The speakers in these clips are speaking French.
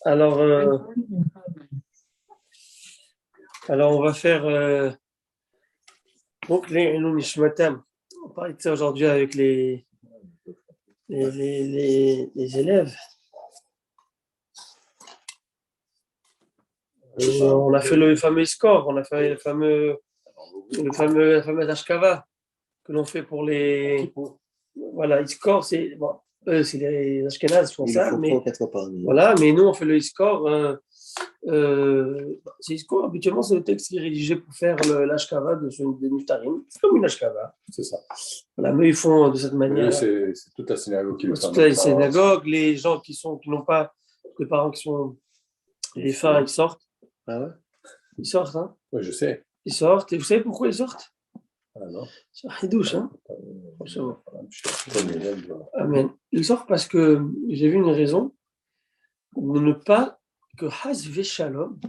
Alors, on va faire donc les Nishmatam. On parle de ça aujourd'hui avec les élèves. Et on a fait le fameux score, on a fait la fameuse Ashkava que l'on fait pour les. Voilà, e-score, c'est bon, eux, c'est les Ashkenazes qui font ça, mais voilà, mais nous on fait le e-score. C'est e-score, habituellement c'est le texte qui est rédigé pour faire l'Ashkava de Niftarim. C'est comme une Ashkava. C'est ça. Voilà, mais ils font de cette manière. C'est toute la synagogue qui le fait. Toute la synagogue, les gens qui n'ont pas, les parents qui sont les fins, ils sortent. Ah ouais? Ils sortent, hein? Oui, je sais. Ils sortent. Et vous savez pourquoi ils sortent? Ah non. C'est un douche, hein? Amen. Ils sortent parce que j'ai vu une raison de ne pas que Haz Shalom,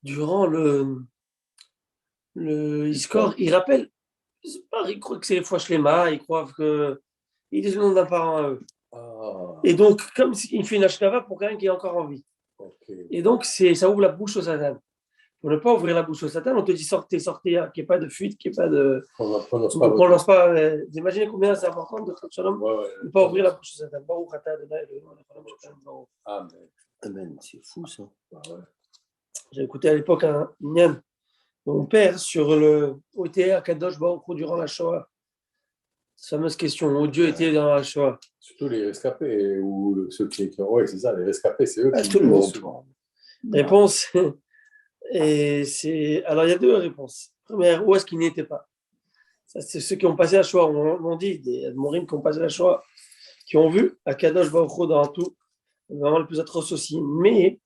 durant le score, il rappelle, ils croient que c'est les fois Shlema, ils croient que ils disent le nom d'un parent à eux. Ah. Et donc, comme il fait une ashkava pour quelqu'un qui est encore en vie. Okay. Et donc, ça ouvre la bouche au Satan. Pour ne pas ouvrir la bouche au Satan, on te dit sortez, qu'il n'y ait pas de fuite, qu'il n'y ait pas de. On ne prononce pas. Vous imaginez combien c'est important de Shalom, de ne pas ouvrir la bouche au Satan. Amen, c'est fou ça. J'ai écouté à l'époque un Nyan, mon père, sur le OTA Kadosh Baruch Hu durant la Shoah. Cette fameuse question, où Dieu était dans la Shoah. Surtout les rescapés, ou ceux qui oui, c'est ça, les rescapés, c'est eux qui. Tout le monde. Réponse. Et alors, il y a deux réponses. Première, où est-ce qu'il n'y était pas? Ça, c'est ceux qui ont passé la Shoah, on dit, des Admorim qui ont passé la Shoah, qui ont vu Akadosh Baruch Hu dans tout, vraiment le plus atroce aussi. Mais,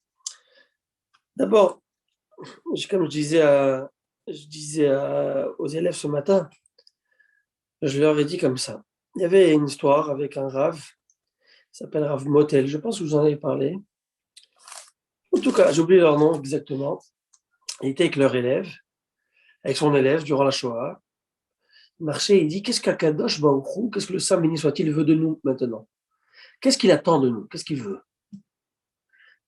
d'abord, comme je disais aux élèves ce matin, je leur ai dit comme ça. Il y avait une histoire avec un Rav, qui s'appelle Rav Motel, je pense que vous en avez parlé. En tout cas, j'ai oublié leur nom exactement. Il était avec leur élève, avec son élève durant la Shoah. Il marchait, il dit, qu'est-ce qu'Akadosh Baruch Hu, qu'est-ce que le Saint béni soit-il veut de nous maintenant? Qu'est-ce qu'il attend de nous? Qu'est-ce qu'il veut?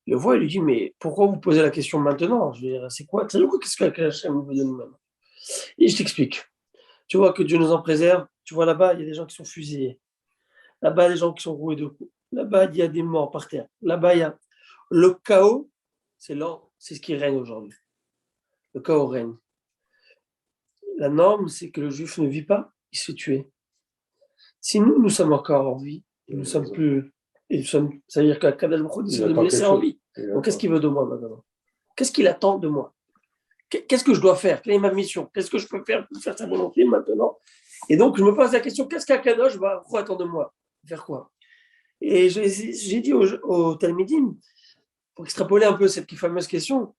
Il le voit, il lui dit, mais pourquoi vous posez la question maintenant? Je veux dire, c'est quoi? Qu'est-ce qu'Akadosh veut de nous maintenant? Et je t'explique. Tu vois que Dieu nous en préserve. Tu vois là-bas, il y a des gens qui sont fusillés. Là-bas, il y a des gens qui sont roués de coups. Là-bas, il y a des morts par terre. Là-bas, il y a le chaos. C'est ce qui règne aujourd'hui. Le chaos règne. La norme, c'est que le juif ne vit pas, il se fait tuer. Si nous sommes encore en vie, nous sommes plus. Ça veut dire qu'Akadosh Baruch Hu décide de me laisser en vie. Donc, qu'est-ce qu'il veut de moi maintenant? Qu'est-ce qu'il attend de moi? Qu'est-ce que je dois faire? Quelle est ma mission? Qu'est-ce que je peux faire pour faire sa volonté maintenant? Et donc, je me pose la question, qu'est-ce qu'Akadosh va attendre de moi? Faire quoi? Et j'ai dit au Talmidim, pour extrapoler un peu cette fameuse question,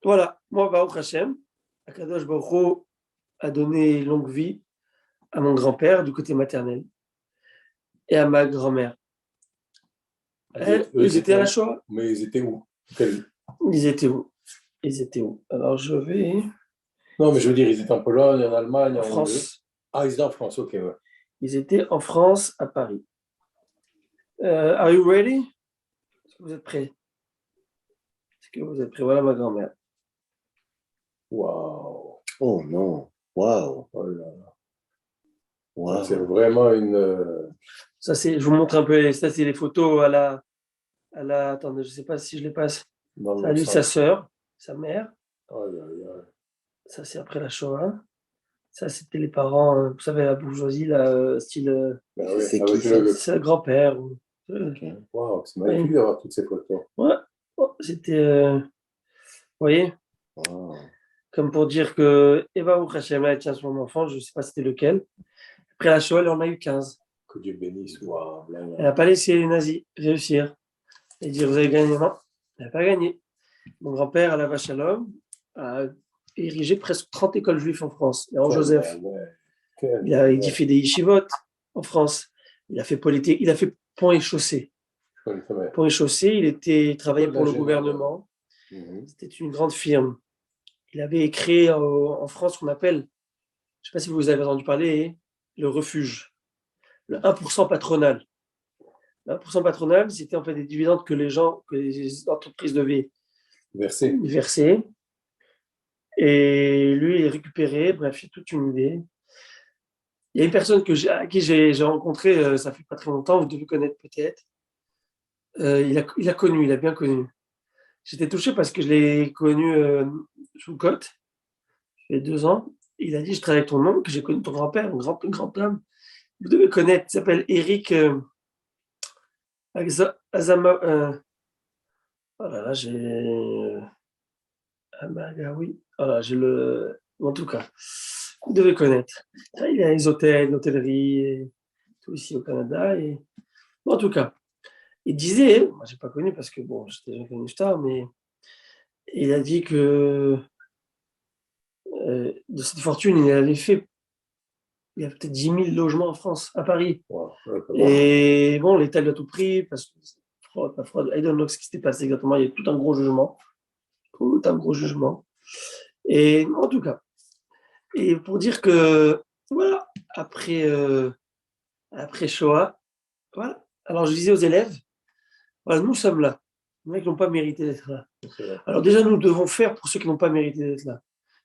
voilà, moi, Baruch Hashem, Akadosh Baruch Hu a donné longue vie à mon grand-père du côté maternel et à ma grand-mère. Ils étaient à la Shoah. Mais ils étaient où? Ils étaient où? Alors, je vais... Non, mais je veux dire, ils étaient en Pologne, en Allemagne, en France. Ah, ils étaient en France, ok, ouais. Ils étaient en France, à Paris. Are you ready? Est-ce que vous êtes prêts? Voilà ma grand-mère. Waouh. Oh non. Waouh. Oh là là. Wow. C'est vraiment une... Ça, je vous montre un peu, ça, c'est les photos à la... Attendez, je ne sais pas si je les passe. Ça, lui, sa sœur, sa mère. Oh là là. Ça, c'est après la Shoah. Ça, c'était les parents, vous savez, la bourgeoisie, style... oui. C'est le grand-père. Okay. Wow, c'est magnifique d'avoir toutes ces photos. Ouais, c'était... vous voyez, comme pour dire que Eva Oukhachem a été son enfant, je ne sais pas c'était lequel. Après la Shoah, elle en a eu 15. Que Dieu bénisse. Wow, elle n'a pas laissé les nazis réussir et dire vous avez gagné. Non, elle n'a pas gagné. Mon grand-père, Alav Shalom, a érigé presque 30 écoles juives en France. Et en Joseph. Il a édifié des yeshivot en France. Il a fait politique. Il a fait pont et chaussée. Pont et chaussée, il travaillait pour le gouvernement. C'était une grande firme. Il avait créé en France ce qu'on appelle, je ne sais pas si vous avez entendu parler, le refuge, le 1% patronal. 1% patronal, c'était en fait des dividendes que les entreprises devaient Versé. verser. Et lui, il est récupéré. Bref, il y a toute une idée. Il y a une personne à qui j'ai rencontré, ça fait pas très longtemps, vous devez connaître peut-être. Il a bien connu. J'étais touché parce que je l'ai connu sous Côte, il y a 2 ans. Il a dit, je travaille avec ton oncle, j'ai connu ton grand-père, un grand homme. Vous devez connaître, il s'appelle Eric Azama. Oh là là, j'ai. Oui. Oh là, j'ai le. En tout cas, vous devez connaître. Il a les hôtels, l'hôtellerie, et tout ici au Canada. En tout cas, il disait, moi j'ai pas connu parce que bon, j'étais déjà connu tard, mais il a dit que de cette fortune, il avait fait, il y a peut-être 10 000 logements en France, à Paris. Wow. Et bon, l'État lui a tout pris parce que fraude, pas fraude. I don't know ce qui s'était passé exactement. Il y a tout un gros jugement. Tout un gros jugement. Et en tout cas, et pour dire que, voilà, après Shoah, voilà. Alors je disais aux élèves, voilà, nous sommes là. Les mecs n'ont pas mérité d'être là. Alors déjà, nous devons faire pour ceux qui n'ont pas mérité d'être là.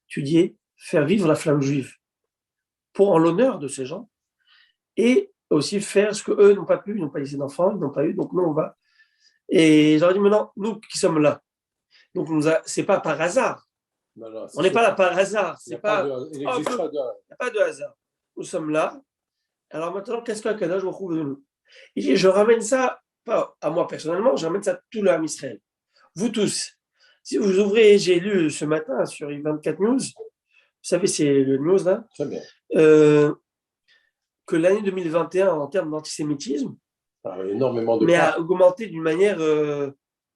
Étudier, faire vivre la flamme juive pour en l'honneur de ces gens et aussi faire ce qu'eux n'ont pas pu, ils n'ont pas laissé d'enfants, ils n'ont pas eu, donc nous on va. Et j'aurais dit maintenant, nous qui sommes là, donc c'est pas par hasard. Non, On n'est pas là par hasard. Il n'y Il a pas de hasard. Nous sommes là. Alors maintenant, qu'est-ce qu'un Kadosh Baruch Hu veut de nous? Il dit, je ramène ça, pas à moi personnellement, je ramène ça à tout le Ham Israël. Vous tous. Si vous ouvrez, j'ai lu ce matin sur I24 News, vous savez, c'est le news là. Très bien. Que l'année 2021, en termes d'antisémitisme, énormément de a augmenté d'une manière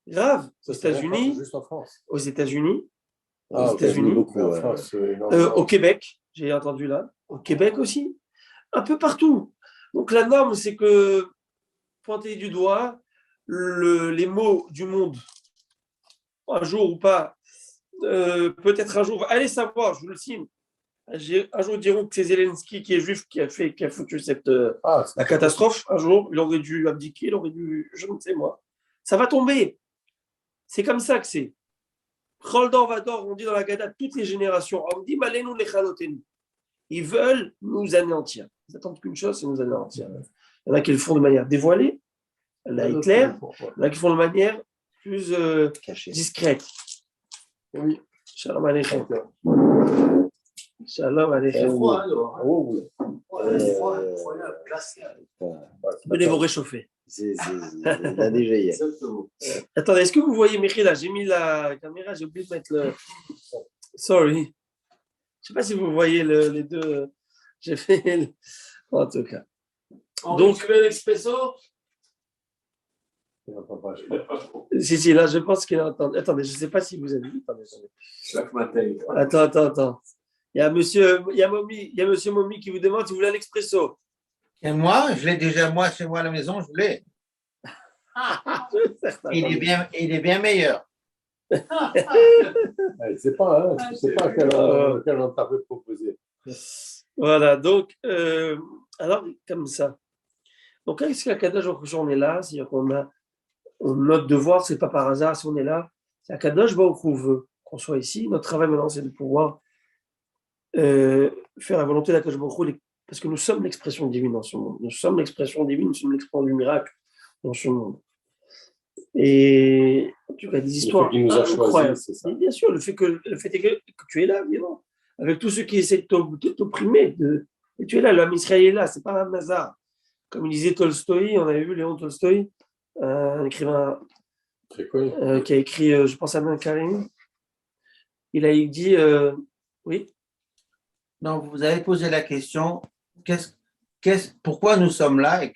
grave aux États-Unis. Juste en France. Aux États-Unis. Beaucoup, au Québec, j'ai entendu là. Au Québec aussi. Un peu partout. Donc la norme, c'est que pointer du doigt les maux du monde, un jour ou pas, peut-être un jour, allez savoir, je vous le signe. Un jour, ils diront que c'est Zelensky qui est juif qui a foutu la catastrophe. Un jour, il aurait dû abdiquer, il aurait dû, je ne sais moi. Ça va tomber. C'est comme ça que c'est. Roldan Vador, on dit dans la Gada, toutes les générations, on dit Malenu Nechalotenu. Ils veulent nous anéantir. Ils attendent qu'une chose, c'est nous anéantir. Il y en a qui le font de manière dévoilée, la Hitler, il y en a qui font de manière plus discrète. Oui. Shalom Aleichem. Shalom Aleichem. Venez vous réchauffer. Il a déjà hier. Attendez, est-ce que vous voyez Michi là? J'ai mis la caméra, j'ai oublié de mettre le. Sorry. Je ne sais pas si vous voyez les deux. J'ai fait. En tout cas. Donc, tu veux l'expresso? Si, là, je pense qu'il entend. Attendez, je ne sais pas si vous avez vu. Chaque matin. Attends. Il y a monsieur Momi qui vous demande si vous voulez un expresso. Et moi, je l'ai déjà, moi, chez moi à la maison, je l'ai. Il est bien meilleur. Je ne sais pas quel on t'avait proposé. Voilà, donc, alors, comme ça. Donc, est-ce que la Kadosh Baruch Hu, on est là? C'est-à-dire notre devoir, ce n'est pas par hasard si on est là. C'est la Kadosh Baruch Hu veut qu'on soit ici. Notre travail maintenant, c'est de pouvoir faire la volonté de la Kadosh Baruch Hu, parce que nous sommes l'expression divine dans ce monde. Nous sommes l'expression divine, nous sommes l'expression du miracle dans ce monde. Et en tout cas, des histoires incroyables. Et bien sûr, le fait que tu es là, évidemment, avec tous ceux qui essaient de t'opprimer, et tu es là, l'homme Israël est là, c'est pas un hasard. Comme il disait Tolstoï, on avait vu Léon Tolstoï, un écrivain très connu, qui a écrit, je pense à Karim. Il a dit, oui. Donc, vous avez posé la question, pourquoi nous sommes là et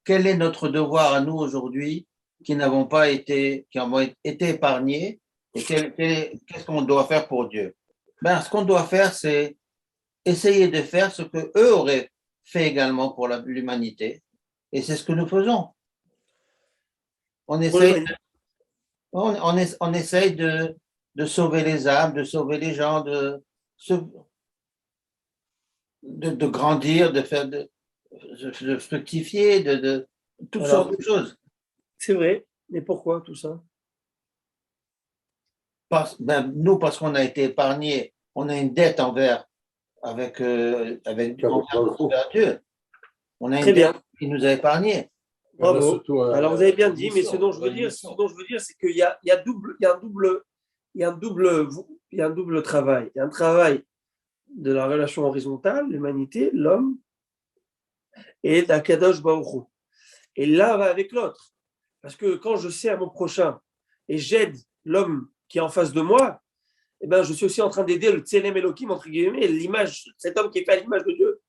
quel est notre devoir à nous aujourd'hui qui n'avons pas été, qui avons été épargnés et qu'est-ce qu'on doit faire pour Dieu? Ce qu'on doit faire, c'est essayer de faire ce que eux auraient fait également pour l'humanité. Et c'est ce que nous faisons. On essaye de sauver les âmes, de sauver les gens, de grandir, de fructifier, toutes Alors, sortes de choses. c'est vrai, mais pourquoi tout ça? Nous, parce qu'on a été épargnés, on a une dette envers Dieu. On a Très une dette bien, qui nous a épargnés. bravo. Surtout, Alors vous avez bien dit, mais mission, ce dont je veux dire, c'est qu'il y a un double travail. Il y a un travail de la relation horizontale, l'humanité, l'homme, et d'Akadosh Baruch Hu. Et l'un va avec l'autre. Parce que quand je sers mon prochain et j'aide l'homme qui est en face de moi, eh ben, je suis aussi en train d'aider le Tselem Elohim, entre guillemets, l'image, cet homme qui est fait à l'image de Dieu.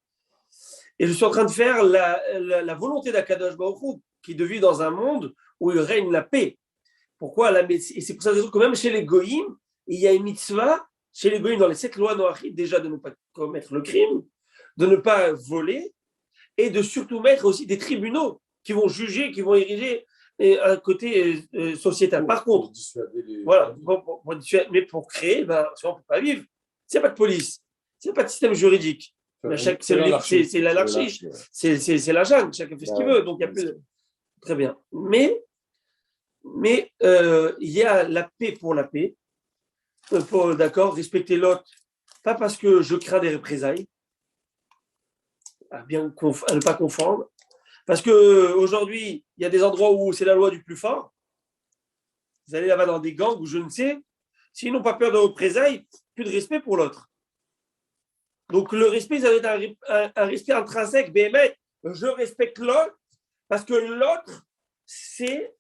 Et je suis en train de faire la volonté d'Akadosh Baruch Hu, qui est de vivre dans un monde où il règne la paix. Pourquoi et c'est pour ça que même chez les Goïms, il y a une mitzvah, chez les Goïms, dans les 7 lois noachites, déjà de ne pas commettre le crime, de ne pas voler, et de surtout mettre aussi des tribunaux qui vont juger, qui vont ériger un côté sociétal. Par contre, voilà, mais pour créer, ben, on ne peut pas vivre. S'il n'y a pas de police, s'il n'y a pas de système juridique, c'est l'anarchie, c'est la jungle, chacun fait ce qu'il veut. Donc, il y a plus de... Très bien. Mais il y a la paix pour la paix. D'accord, respecter l'autre, pas parce que je crains des représailles, à ne pas confondre. Parce qu'aujourd'hui, il y a des endroits où c'est la loi du plus fort. Vous allez là-bas dans des gangs où je ne sais, s'ils n'ont pas peur de représailles, plus de respect pour l'autre. Donc le respect, ça doit être un respect intrinsèque. Mais je respecte l'autre parce que l'autre, c'est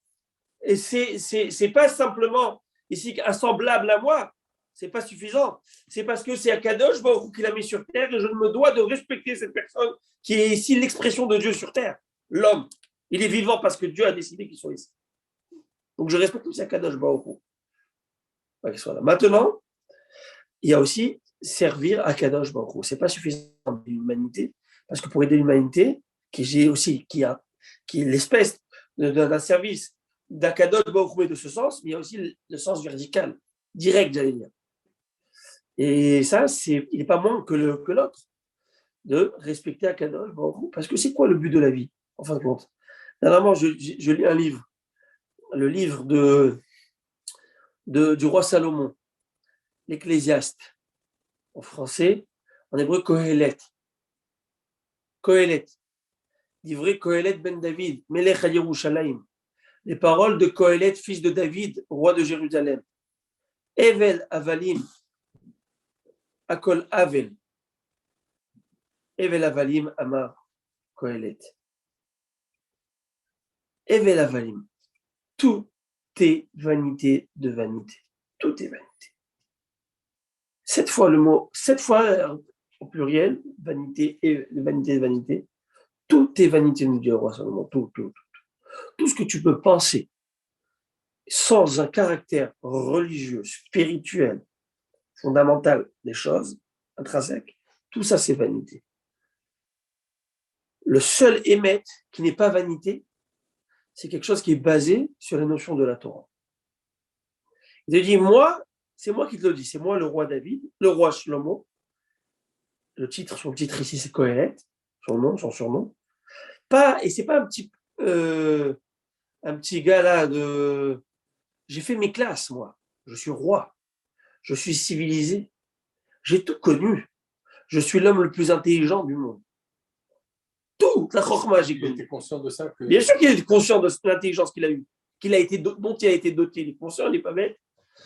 pas simplement ici un semblable à moi. C'est pas suffisant. C'est parce que c'est Akadosh Baruch Hu qui l'a mis sur terre et je me dois de respecter cette personne qui est ici l'expression de Dieu sur terre. L'homme, il est vivant parce que Dieu a décidé qu'il soit ici. Donc je respecte aussi Akadosh Baruch Hu. Maintenant, il y a aussi servir Akadosh Baruch Hu. C'est pas suffisant pour l'humanité parce que pour aider l'humanité, qui est l'espèce d'un service d'Akadosh Baruch Hu et de ce sens, mais il y a aussi le sens vertical, direct, j'allais dire. Et ça, il n'est pas moins que l'autre, de respecter Akadosh Baruch Hu, parce que c'est quoi le but de la vie, en fin de compte? Dernièrement, je lis un livre, le livre du roi Salomon, l'Ecclésiaste, en français, en hébreu, Kohelet. Kohelet, livré Kohelet ben David, Melech Yerushalayim. Les paroles de Kohelet, fils de David, roi de Jérusalem. Evel Avalim, Akol Avel. Evel Avalim, Amar Kohelet. Evel Avalim. Tout est vanité de vanité. Tout est vanité. 7 fois le mot, 7 fois au pluriel, vanité et vanité de vanité. Tout est vanité, nous dit le roi Salomon. Tout. Tout ce que tu peux penser sans un caractère religieux, spirituel, fondamental des choses, intrinsèques, tout ça c'est vanité. Le seul émet qui n'est pas vanité, c'est quelque chose qui est basé sur les notions de la Torah. Il te dit, c'est moi qui te le dis, c'est moi le roi David, le roi Shlomo, son titre ici c'est Kohelet, son surnom. Et c'est pas un petit gars là de... J'ai fait mes classes, moi. Je suis roi. Je suis civilisé. J'ai tout connu. Je suis l'homme le plus intelligent du monde. Tout, la chokhma, j'ai connu. Il était conscient de ça Bien sûr qu'il est conscient de l'intelligence qu'il a eue, dont il a été doté. Il est conscient, il n'est pas bête.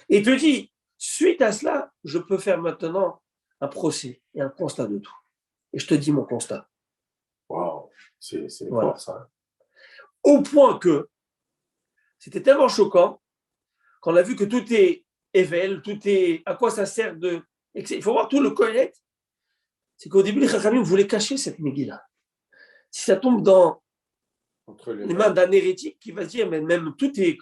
Et il te dit, suite à cela, je peux faire maintenant un procès et un constat de tout. Et je te dis mon constat. Waouh, c'est voilà. fort ça. Au point que c'était tellement choquant qu'on a vu que tout est ével, tout est... À quoi ça sert de... Il faut voir tout le Kohelet. C'est qu'au début, les Chachamim voulaient cacher cette Megillah. Si ça tombe dans les mains d'un hérétique qui va se dire, mais même tout est...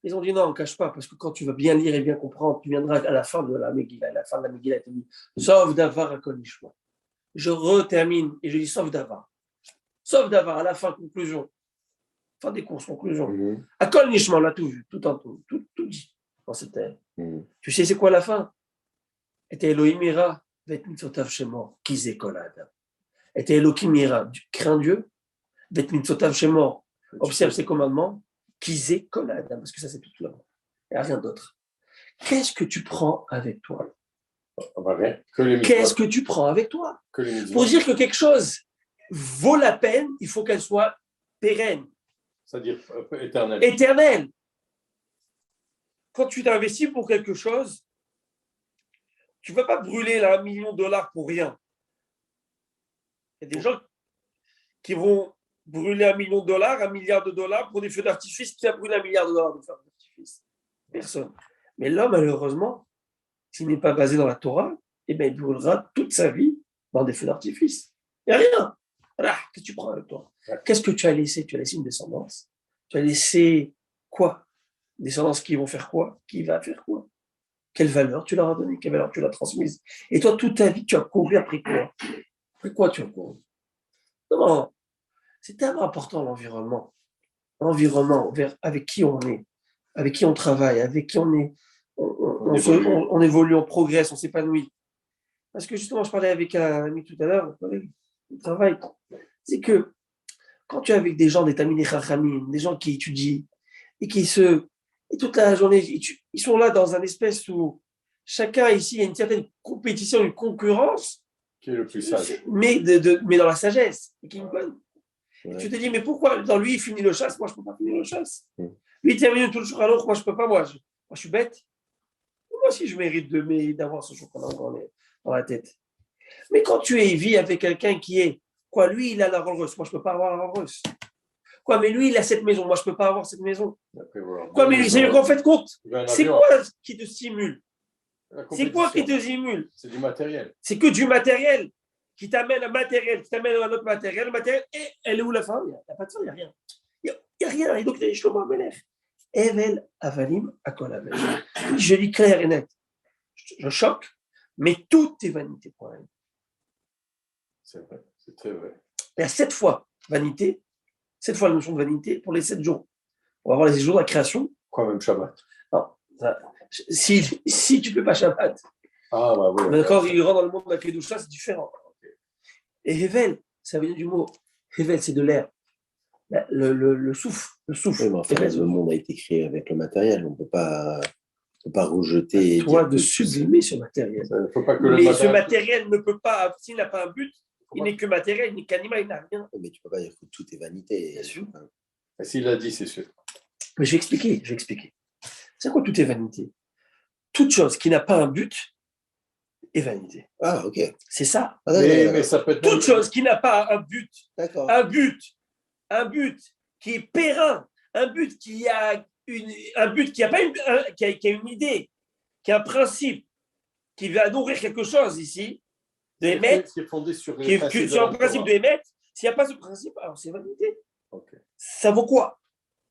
Ils ont dit non, on ne cache pas, parce que quand tu vas bien lire et bien comprendre, tu viendras à la fin de la Megillah. À la fin de la Megillah, tu dis, sauf d'avar à Konishma. Je retermine et je dis sauf d'avar. Sauf d'avar, à la fin, conclusion. Fin des courses, conclusion. À Kol Nishma, on a tout vu, tout dit dans cette terre. Tu sais c'est quoi la fin? Était Elohim ira, vet mitzotav shemo, kizé kol adam. Était Elohim ira, crains Dieu, Bet mitzotav shemor, observe ses commandements, kizé kol adam, parce que ça c'est tout là. Il n'y a rien d'autre. Qu'est-ce que tu prends avec toi? Qu'est-ce que tu prends avec toi? Pour dire que quelque chose vaut la peine, il faut qu'elle soit pérenne. C'est-à-dire éternelle. Éternelle. Quand tu t'investis pour quelque chose, tu ne vas pas brûler là, $1 million pour rien. Il y a des gens qui vont brûler $1 million, $1 milliard pour des feux d'artifice. Qui a brûlé $1 milliard de feux d'artifice? Personne. Mais l'homme, malheureusement, s'il n'est pas basé dans la Torah, eh bien, il brûlera toute sa vie dans des feux d'artifice. Il n'y a rien. Voilà. Qu'est-ce que tu prends avec toi? Qu'est-ce que tu as laissé? Tu as laissé une descendance. Tu as laissé quoi? Une descendance qui vont faire quoi? Qui va faire quoi? Quelle valeur tu leur as donnée? Quelle valeur tu l'as transmise? Et toi, toute ta vie, tu as couru après quoi? Après quoi tu as couru? Non, c'est tellement important l'environnement. L'environnement avec qui on est, avec qui on travaille, avec qui on est. On évolue, on progresse, on s'épanouit. Parce que justement, je parlais avec un ami tout à l'heure, on travaille. C'est que quand tu es avec des gens, des tamim chachamim, des gens qui étudient et et toute la journée, ils sont là dans un espèce où chacun ici, il y a une certaine compétition, une concurrence. Qui est le plus sage. Mais dans la sagesse. Et qui est bonne. Ouais. Tu te dis, mais pourquoi dans lui, il finit le chasse, moi, je ne peux pas finir le chasse. Lui, il termine tout le jour à l'autre, moi, je ne peux pas, moi, je suis bête. Moi aussi, je mérite d'avoir ce chocolat dans la tête. Mais quand tu vis avec quelqu'un qui est, quoi, lui, il a la Rolls Royce, moi, je ne peux pas avoir la Rolls Royce. Quoi, mais lui, il a cette maison, moi, je ne peux pas avoir cette maison. Après, voilà. Quoi, mais lui, c'est qu'en fait, compte, c'est quoi qui te stimule? C'est quoi qui te stimule? C'est du matériel. C'est que du matériel qui t'amène un matériel, qui t'amène à un autre matériel. Le matériel, et elle est où la fin? Il n'y a pas de fin, il n'y a rien. Il n'y a rien. Et donc, il y a Shlomo Amelech. Evel avalim akol avel. Je dis clair et net. Je choque, mais tout est vanité pour elle. C'est vrai, c'est très vrai. Il y a 7 fois vanité, 7 fois la notion de vanité pour les 7 jours. On va voir les jours de la création. Quoi, même Shabbat? Non, si tu ne peux pas Shabbat, bah oui. d'accord, il rentre dans le monde de la Kedusha, c'est différent. Et Hevel, ça vient du mot. Hevel, c'est de l'air. Le souffle. Oui, mais en fait, le monde a été créé avec le matériel. On ne peut pas rejeter. Toi, de sublimer ce matériel. Faut pas que mais ce matériel ne peut pas, s'il n'a pas un but, il n'est que matériel, il n'est qu'animal, il n'a rien. Mais tu ne peux pas dire que tout est vanité. Bien sûr. S'il l'a dit, c'est sûr. Mais je vais expliquer. C'est quoi tout est vanité? Toute chose qui n'a pas un but est vanité. Ah, ok. C'est ça. Mais ça peut être toute chose qui n'a pas un but, d'accord. un but qui est périn, un but qui a une idée, qui a un principe, qui va nourrir quelque chose ici, de émettre, qui est fondé sur un principe de émettre. S'il n'y a pas ce principe, alors c'est vanité. Okay. Ça vaut quoi?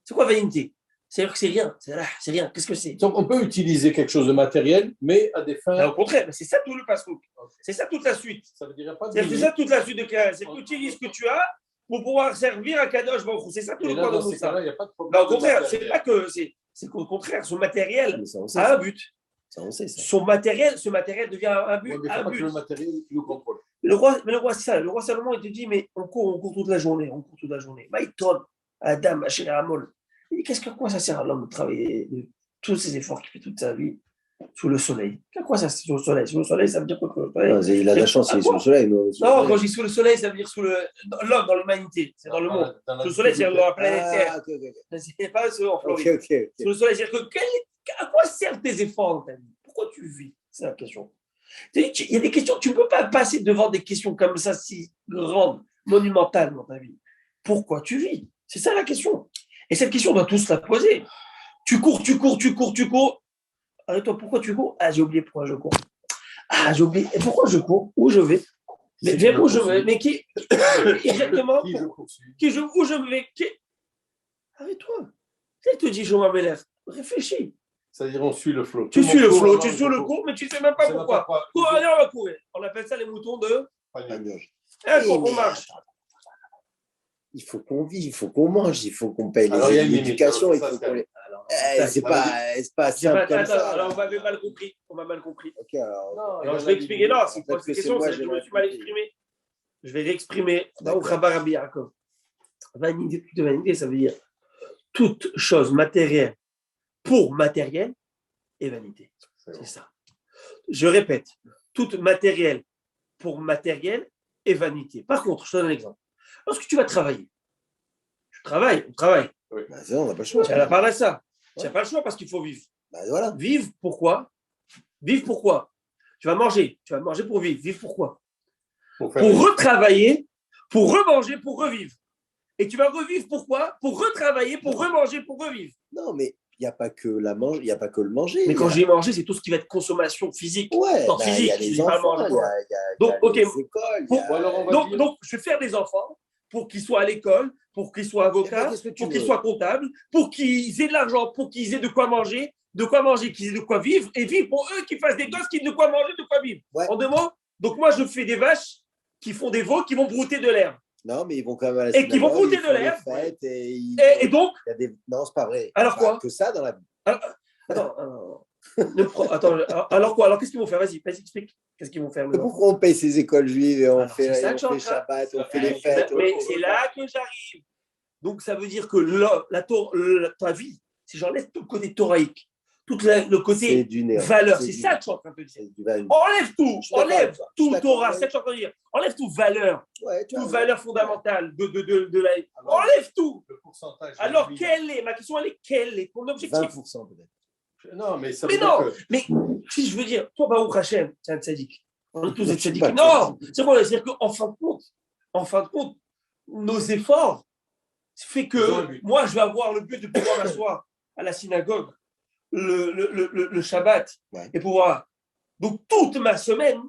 C'est quoi vanité? C'est-à-dire que c'est rien. C'est rien. Qu'est-ce que c'est? Donc, on peut utiliser quelque chose de matériel, mais à des fins. Là, au contraire, c'est ça tout le passouk. Okay. C'est ça toute la suite. Ça veut dire pas. C'est ça toute la suite de Kéa. C'est que tu utilises ce que tu as pour pouvoir servir à Kadosh Baruch. C'est ça tout le point de Moussa. Là, au contraire, c'est pas que c'est qu'au contraire, ce matériel a un but. Ça, on sait ça. Ce matériel devient un but. Ouais, mais le matériel, il le contrôle. Le roi, c'est ça. Le roi Salomon, il te dit, mais on court toute la journée. Maïton, Adam, Hachem, Amol. Il dit, à quoi ça sert à l'homme de travailler, de tous ces efforts qu'il fait toute sa vie sous le soleil? À quoi ça sert sous le soleil? Sous le soleil, ça veut dire quoi? Il a de la chance, il est sous le soleil. Non, quand je dis sous le soleil, ça veut dire sous l'homme, dans l'humanité, c'est dans le monde. Sous le soleil, c'est dans la planète Terre. C'est pas en Floride. Sous le soleil, c'est-à-dire que à quoi servent tes efforts dans ta vie? Pourquoi tu vis? C'est la question. Il y a des questions, tu ne peux pas passer devant des questions comme ça, si grandes, monumentales dans ta vie. Pourquoi tu vis? C'est ça la question. Et cette question, on doit tous la poser. Tu cours. Arrête-toi, pourquoi tu cours? Ah, j'ai oublié pourquoi je cours. Ah, j'ai oublié. Et pourquoi je cours? Où je vais? Mais vers où je vais? Mais qui? Exactement. Où je vais? Arrête-toi. Elle te dit, je m'amène. Réfléchis. C'est-à-dire, on suit le flot. Tu suis le flot, tu suis le cours, mais tu ne sais même pas pourquoi. Allez, on va courir. On appelle ça les moutons de Pagnoge. On marche. Il faut qu'on vive, il faut qu'on mange, il faut qu'on paye l'éducation. C'est pas simple comme ça. Alors, on m'avait mal compris. Ok, alors. Non, je vais expliquer. Non, c'est pas cette question, je me suis mal exprimé. Je vais réexprimer. Rabbi Yaakov. Vanité, toute vanité, ça veut dire toute chose matérielle pour matériel et vanité. C'est ça. Je répète, toute matériel pour matériel et vanité. Par contre, je te donne un exemple. Lorsque tu vas travailler, on travaille. Bah, ça, on n'a pas le choix. Tu as la part de ça. Tu n'as pas le choix parce qu'il faut vivre. Bah, voilà. Vivre, pourquoi? Vivre, pourquoi? Tu vas manger pour vivre. Vivre, pourquoi? Pour retravailler, pour remanger, pour revivre. Et tu vas revivre, pourquoi? Pour retravailler, pour remanger, pour revivre. Non, mais il n'y a pas que il y a pas que le manger. Mais quand j'ai mangé, c'est tout ce qui va être consommation physique. Ouais, non, bah, physique, il y a les enfants, il y a donc, ok. les écoles. Donc, je vais faire des enfants pour qu'ils soient à l'école, pour qu'ils soient avocats, pour qu'ils soient comptables, pour qu'ils aient de l'argent, pour qu'ils aient de quoi manger, qu'ils aient de quoi vivre, et vivre pour eux, qu'ils fassent des gosses qui aient de quoi manger, de quoi vivre. Ouais. En 2 mots, donc moi, je fais des vaches qui font des veaux, qui vont brouter de l'herbe. Non, mais ils vont quand même à la synagogue. Et qui vont brouter de l'herbe. Et donc non, c'est pas vrai. Alors quoi? Que ça dans la vie. Alors quoi? Alors qu'est-ce qu'ils vont faire? Vas-y, explique. Qu'est-ce qu'ils vont faire? Pourquoi on paye ces écoles juives et on fait Shabbat, on fait les fêtes? Mais c'est là que j'arrive. Donc ça veut dire que ta vie, si j'enlève tout le côté thoraïque, tout le côté valeur, c'est ça que je suis en train de te dire. Enlève tout Torah, c'est ça que je suis en train de dire. Enlève tout valeur, toute valeur fondamentale de la. Enlève tout. Alors ma question elle est quel est ton objectif? 20% peut-être. Non, mais ça veut dire que... Mais si je veux dire, toi, Baruch Hashem, c'est un tzaddik. On est tous des tzaddiks. Non, c'est quoi? C'est-à-dire qu'en fin de compte, nos efforts fait que moi, je vais avoir le but de pouvoir m'asseoir à la synagogue le Shabbat et pouvoir. Donc, toute ma semaine,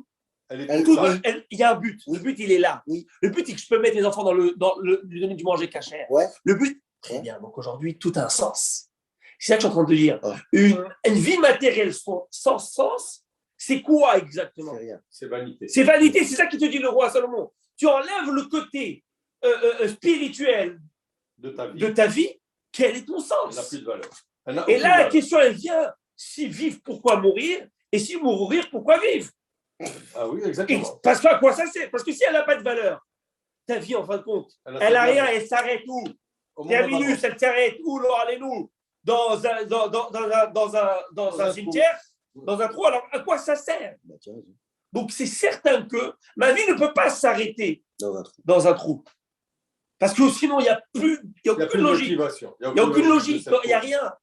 il y a un but. Le but, il est là. Oui. Le but, c'est que je peux mettre les enfants lui donner du manger cachère. Ouais. Le but, très bien. Donc, aujourd'hui, tout a un sens. C'est ça que je suis en train de dire. Une vie matérielle sans sens, c'est quoi exactement? C'est rien. C'est vanité. C'est vanité, c'est ça qui te dit le roi Salomon. Tu enlèves le côté spirituel de ta vie, quel est ton sens? Il n'a plus de valeur. Et là, la question, elle vient, si vivre, pourquoi mourir? Et si mourir, pourquoi vivre? Ah oui, exactement. Parce qu'à quoi ça sert? Parce que si elle n'a pas de valeur, ta vie, en fin de compte, elle n'a rien, elle s'arrête où? Terminus, elle s'arrête où? Allez-nous dans un cimetière, dans un trou. Alors, à quoi ça sert? Donc, c'est certain que ma vie ne peut pas s'arrêter dans un trou. Parce que sinon, il n'y a aucune logique. Il n'y a aucune logique, il n'y a rien.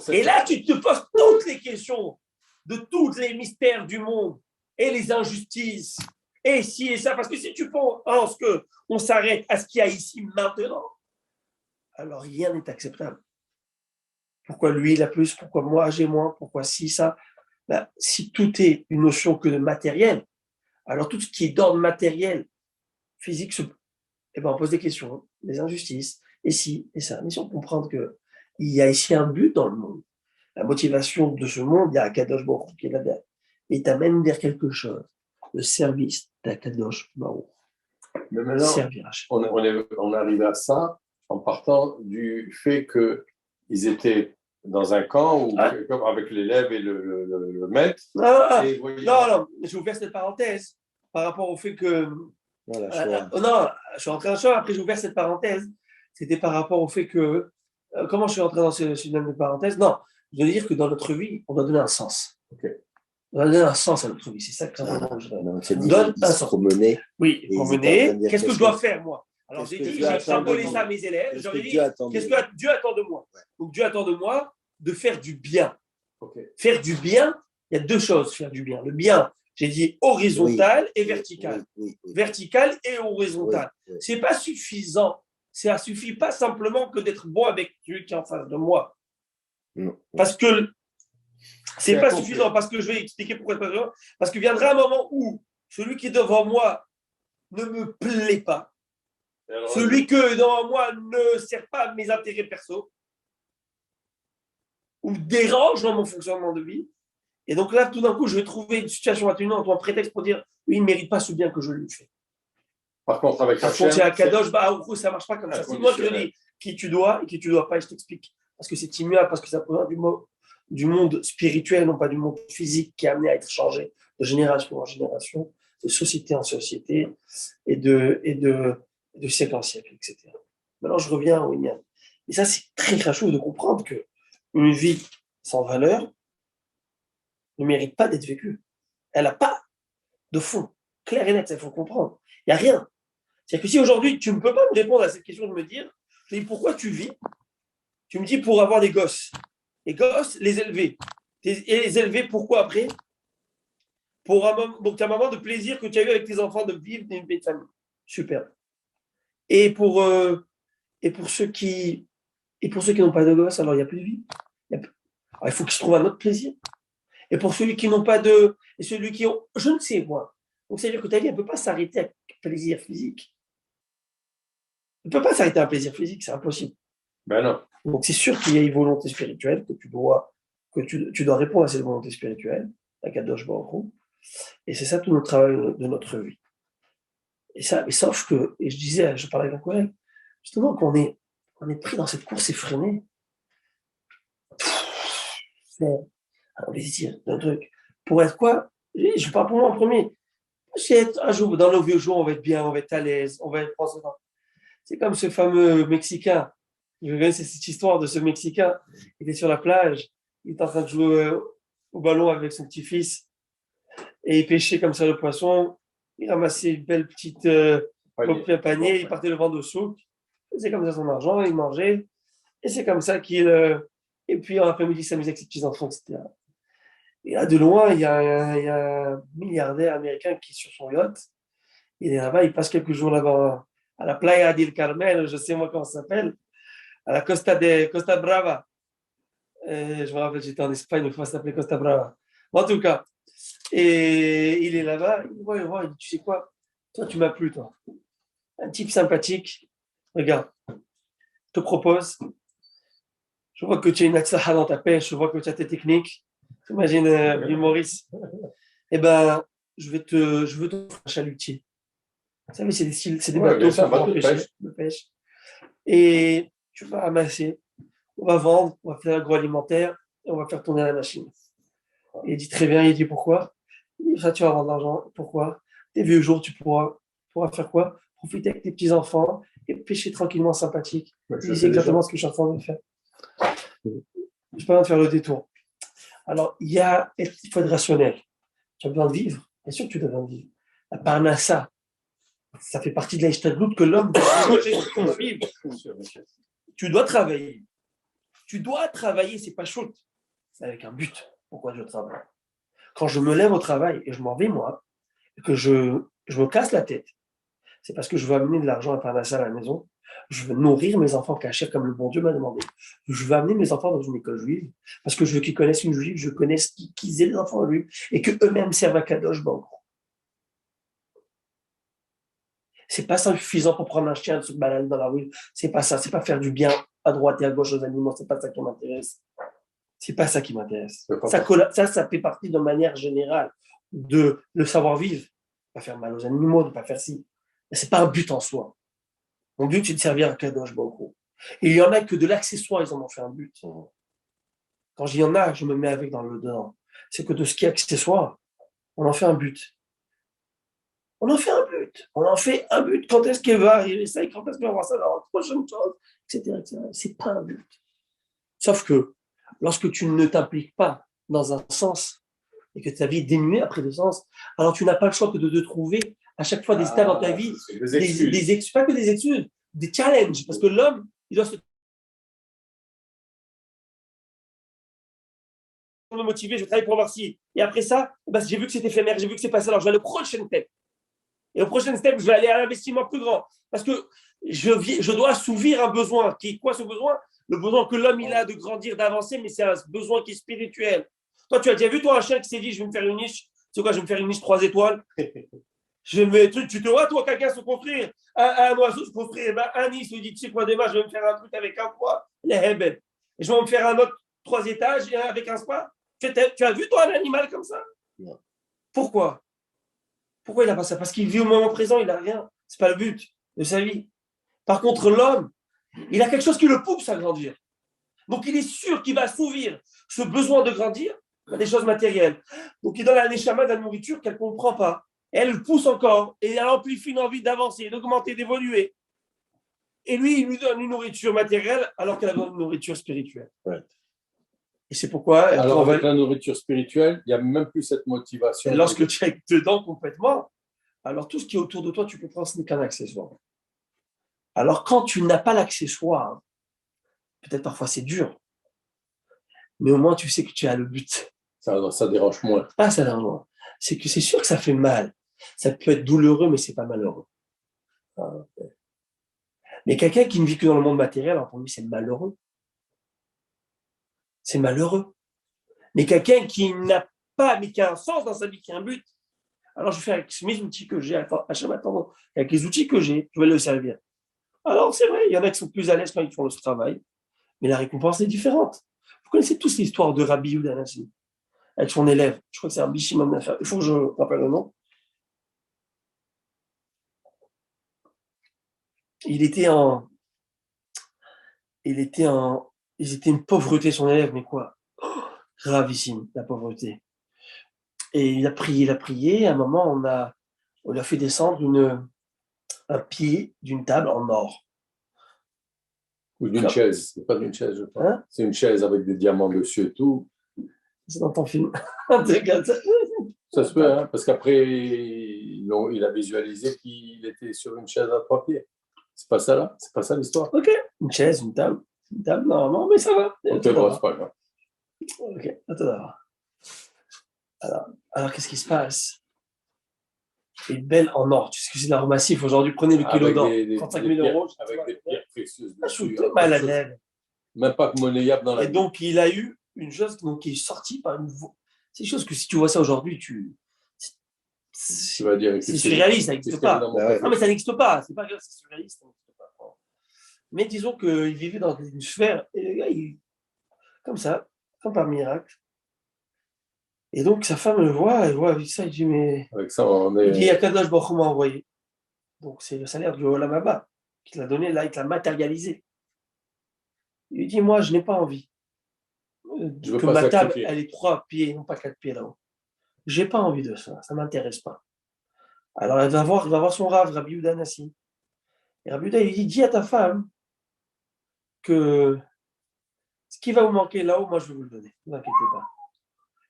Et là, tu te poses toutes les questions de tous les mystères du monde et les injustices et ci et ça. Parce que si tu penses qu'on s'arrête à ce qu'il y a ici maintenant, alors rien n'est acceptable. Pourquoi lui, il a plus? Pourquoi moi, j'ai moins? Pourquoi si, ça? Ben, si tout est une notion que de matériel, alors tout ce qui est d'ordre matériel, physique, on pose des questions, des injustices, et si, et ça. Mais si on comprend qu'il y a ici un but dans le monde, la motivation de ce monde, il y a Akadosh Baruch qui est là-dedans, et t'amène vers quelque chose, le service d'Akadosh Baruch. Mais maintenant, on arrive à ça en partant du fait qu'ils étaient dans un camp avec l'élève et le maître. Non, j'ai ouvert cette parenthèse par rapport au fait que. Non, je suis rentré dans le champ, après j'ai ouvert cette parenthèse. C'était par rapport au fait que. Comment je suis rentré dans cette parenthèse? Non, je veux dire que dans notre vie, on doit donner un sens. On doit donner un sens à notre vie. C'est ça que ça donne un sens. Oui, promener. Qu'est-ce que je dois faire, moi? Alors, j'ai symbolisé ça à mes élèves. J'aurais dit, qu'est-ce que Dieu attend de moi? Donc, Dieu attend de moi de faire du bien. Faire du bien, il y a 2 choses, faire du bien. Le bien, j'ai dit horizontal et vertical. Vertical et horizontal. Ce n'est pas suffisant. Ça ne suffit pas simplement que d'être bon avec celui qui est en face de moi. Parce que ce n'est pas suffisant. Parce que je vais expliquer pourquoi c'est pas suffisant. Parce qu'il viendra un moment où celui qui est devant moi ne me plaît pas. Celui que devant moi ne sert pas à mes intérêts perso ou dérange dans mon fonctionnement de vie. Et donc là, tout d'un coup, je vais trouver une situation atténuante ou un prétexte pour dire oui, il ne mérite pas ce bien que je lui fais. Par contre, avec Hachem, c'est à Kadosh, ça ne marche pas comme ça. C'est moi qui te dis qui tu dois et qui tu ne dois pas, et je t'explique. Parce que c'est immuable, parce que ça provient du monde spirituel, non pas du monde physique qui est amené à être changé de génération en génération, de société en société, et de de siècle en siècle, etc. Maintenant, je reviens au Inyan. Et ça, c'est très chaud de comprendre qu'une vie sans valeur ne mérite pas d'être vécue. Elle n'a pas de fond, clair et net, il faut comprendre. Il n'y a rien. C'est-à-dire que si aujourd'hui, tu ne peux pas me répondre à cette question de me dire, je dis, pourquoi tu vis? Tu me dis pour avoir des gosses. Les gosses, les élever. Et les élever, pourquoi après? Pour un moment de plaisir que tu as eu avec tes enfants, de vivre dans une vie de famille. Super. Et pour ceux qui n'ont pas de gosses, alors il n'y a plus de vie. Alors, il faut qu'ils se trouvent un autre plaisir. Et pour ceux qui n'ont pas de... Et celui qui ont... Je ne sais, moi. Donc, c'est-à-dire que ta vie, elle ne peut pas s'arrêter à un plaisir physique. Elle ne peut pas s'arrêter à un plaisir physique, c'est impossible. Ben non. Donc, c'est sûr qu'il y a une volonté spirituelle que tu dois répondre à cette volonté spirituelle, la Kadosh Baruch Hu. Et c'est ça tout notre travail de notre vie. Et ça, mais sauf que, et je parlais avec un collègue, justement, qu'on est pris dans cette course effrénée. C'est un plaisir d'un truc. Pour être quoi? Je parle pour moi en premier. Un jour, dans nos vieux jours, on va être bien, on va être à l'aise, on va être prendre. C'est comme ce fameux Mexicain. Je connais cette histoire de ce Mexicain. Il était sur la plage, il était en train de jouer au ballon avec son petit-fils et il pêchait comme ça le poisson. Il ramassait une belle petite panier, il partait le vendre au souk. C'est comme ça son argent, il mangeait. Et c'est comme ça qu'il. Et puis en après-midi, il s'amusait avec ses petits-enfants, etc. Et là, de loin, il y a un milliardaire américain qui est sur son yacht. Il est là-bas, il passe quelques jours là-bas à la Playa del Carmel, je sais moi comment ça s'appelle, à la Costa Brava. Je me rappelle, j'étais en Espagne, une fois, ça s'appelait Costa Brava. En tout cas, et il est là-bas, il voit, il dit, tu sais quoi, toi, tu m'as plu, toi. Un type sympathique, regarde, je te propose, je vois que tu as une atzlaha dans ta pêche, je vois que tu as tes techniques. Imagine, Maurice. Eh ben, je veux te faire un chalutier. Vous savez, c'est des bateaux de pêche. Et tu vas amasser, on va vendre, on va faire l'agroalimentaire et on va faire tourner la machine. Et il dit très bien, il dit pourquoi? Il dit ça, tu vas avoir de l'argent. Pourquoi? Tes vieux jours, tu pourras faire quoi? Profiter avec tes petits-enfants et pêcher tranquillement sympathique. C'est exactement ce que je suis en train de faire. Je n'ai pas besoin de faire le détour. Alors, il faut être rationnel. Tu as besoin de vivre. Bien sûr que tu as besoin de vivre. La parnassa, ça fait partie de l'Einstein que l'homme doit vivre. Tu dois travailler. Tu dois travailler, c'est pas chaud. C'est avec un but. Pourquoi je travaille? Quand je me lève au travail et je m'en vais, moi, et que je me casse la tête, c'est parce que je veux amener de l'argent à parnassa à la maison. Je veux nourrir mes enfants cachés comme le bon Dieu m'a demandé. Je veux amener mes enfants dans une école juive parce que je veux qu'ils connaissent une juive, je connais qu'ils aient des enfants juifs et qu'eux-mêmes servent à Kadosh Baruch. C'est pas suffisant pour prendre un chien de se balader dans la rue. C'est pas ça. C'est pas faire du bien à droite et à gauche aux animaux. C'est pas ça qui m'intéresse. C'est pas ça qui m'intéresse. Ça fait partie de manière générale de le savoir-vivre. Pas faire mal aux animaux, de pas faire ci. Mais c'est pas un but en soi. Mon but, c'est de servir à Kadosh Baruch. Et il y en a que de l'accessoire, ils en ont fait un but. Quand j'y en a, je me mets avec dans le dedans. C'est que de ce qui est accessoire, on en fait un but. On en fait un but. On en fait un but. Quand est-ce qu'il va arriver ça? Quand est-ce qu'on va voir ça dans la prochaine chose, etc., etc. C'est pas un but. Sauf que lorsque tu ne t'impliques pas dans un sens et que ta vie est dénuée après le sens, alors tu n'as pas le choix que de te trouver à chaque fois des stades dans ta vie, des excuses, pas que des excuses, des challenges, parce que l'homme, il doit se motiver, je vais travailler pour voir si. Et après ça, j'ai vu que c'est éphémère, j'ai vu que c'est passé, alors je vais aller au prochain step. Et au prochain step, je vais aller à l'investissement plus grand. Parce que je dois assouvir un besoin. Qui est quoi ce besoin? Le besoin que l'homme il a de grandir, d'avancer, mais c'est un besoin qui est spirituel. Toi, tu as déjà vu, toi, un chien qui s'est dit, je vais me faire une niche. C'est quoi, je vais me faire une niche 3 étoiles. Je vais me truc, tu te vois, toi, quelqu'un se construire, un oiseau se construire, un nid se dit, tu sais quoi, demain, je vais me faire un truc avec un toit, les hebel. Et je vais me faire un autre 3 étages et avec un spa. Tu as vu, toi, un animal comme ça? Non. Pourquoi il n'a pas ça? Parce qu'il vit au moment présent, il n'a rien. Ce n'est pas le but de sa vie. Par contre, l'homme, il a quelque chose qui le pousse à grandir. Donc, il est sûr qu'il va assouvir ce besoin de grandir par des choses matérielles. Donc, il donne à la neshama de la nourriture qu'elle ne comprend pas. Elle pousse encore et elle amplifie une envie d'avancer, d'augmenter, d'évoluer. Et lui, il lui donne une nourriture matérielle alors qu'elle a besoin d'une nourriture spirituelle. Ouais. Et c'est pourquoi. Alors, avec la nourriture spirituelle, il n'y a même plus cette motivation. Et lorsque tu es dedans complètement, alors tout ce qui est autour de toi, tu comprends, ce n'est qu'un accessoire. Alors, quand tu n'as pas l'accessoire, peut-être parfois c'est dur, mais au moins tu sais que tu as le but. Ça dérange moins. Ah, ça dérange moins. C'est que c'est sûr que ça fait mal. Ça peut être douloureux, mais c'est pas malheureux. Mais quelqu'un qui ne vit que dans le monde matériel, alors pour lui, c'est malheureux. C'est malheureux. Mais quelqu'un qui n'a pas, mais qui a un sens dans sa vie, qui a un but, alors je fais avec mes outils que j'ai, avec les outils que j'ai, je vais le servir. Alors c'est vrai, il y en a qui sont plus à l'aise quand ils font ce travail, mais la récompense est différente. Vous connaissez tous l'histoire de Rabbi Yehuda Hanassi, avec son élève, je crois que c'est Rabbi Shimon Nafer, il faut que je rappelle le nom. Ils étaient une pauvreté, son élève, mais quoi, gravissime, la pauvreté. Et il a prié, à un moment, on lui a fait descendre un pied d'une table en or. Ou d'une chaise, c'est pas d'une chaise, je pense. Hein? C'est une chaise avec des diamants dessus et tout. C'est dans ton film. Ça se peut, hein, parce qu'après, il a visualisé qu'il était sur une chaise à 3 pieds. C'est pas ça, là? C'est pas ça l'histoire? Ok, une chaise, une table, normalement, mais ça va. Ok, bon, c'est pas grave. Ok, attends d'abord. Alors, qu'est-ce qui se passe? Une belle en or. Tu sais que c'est de l'or massif. Aujourd'hui, prenez le kilo d'or. 35 000 euros. Avec des pierres précieuses dessus. Mal à l'aise. Même pas monnayable dans la vie. Et donc, il a eu une chose qui est sortie par une... C'est une chose que si tu vois ça aujourd'hui, tu vas dire c'est surréaliste, ça n'existe pas. Ouais. Non, mais ça n'existe pas. C'est pas grave, c'est surréaliste. Ça n'existe pas. Mais disons qu'il vivait dans une sphère, et le gars, comme ça, comme par miracle. Et donc, sa femme le voit, elle voit avec ça, il dit, mais... Avec ça, on est... Il dit, Akadosh Baruch Hu m'a envoyé. Donc, c'est le salaire du Olam Haba qu'il a donné, là, il l'a matérialisé. Il lui dit, moi, je n'ai pas envie que ma table, elle ait 3 pieds, non pas 4 pieds là-haut. Je n'ai pas envie de ça, ça ne m'intéresse pas. Alors, il va voir son Rav, Rabbi Yehuda Hanassi. Et Rabbi Yehuda, il lui dit, dis à ta femme que ce qui va vous manquer là-haut, moi, je vais vous le donner. Ne vous inquiétez pas.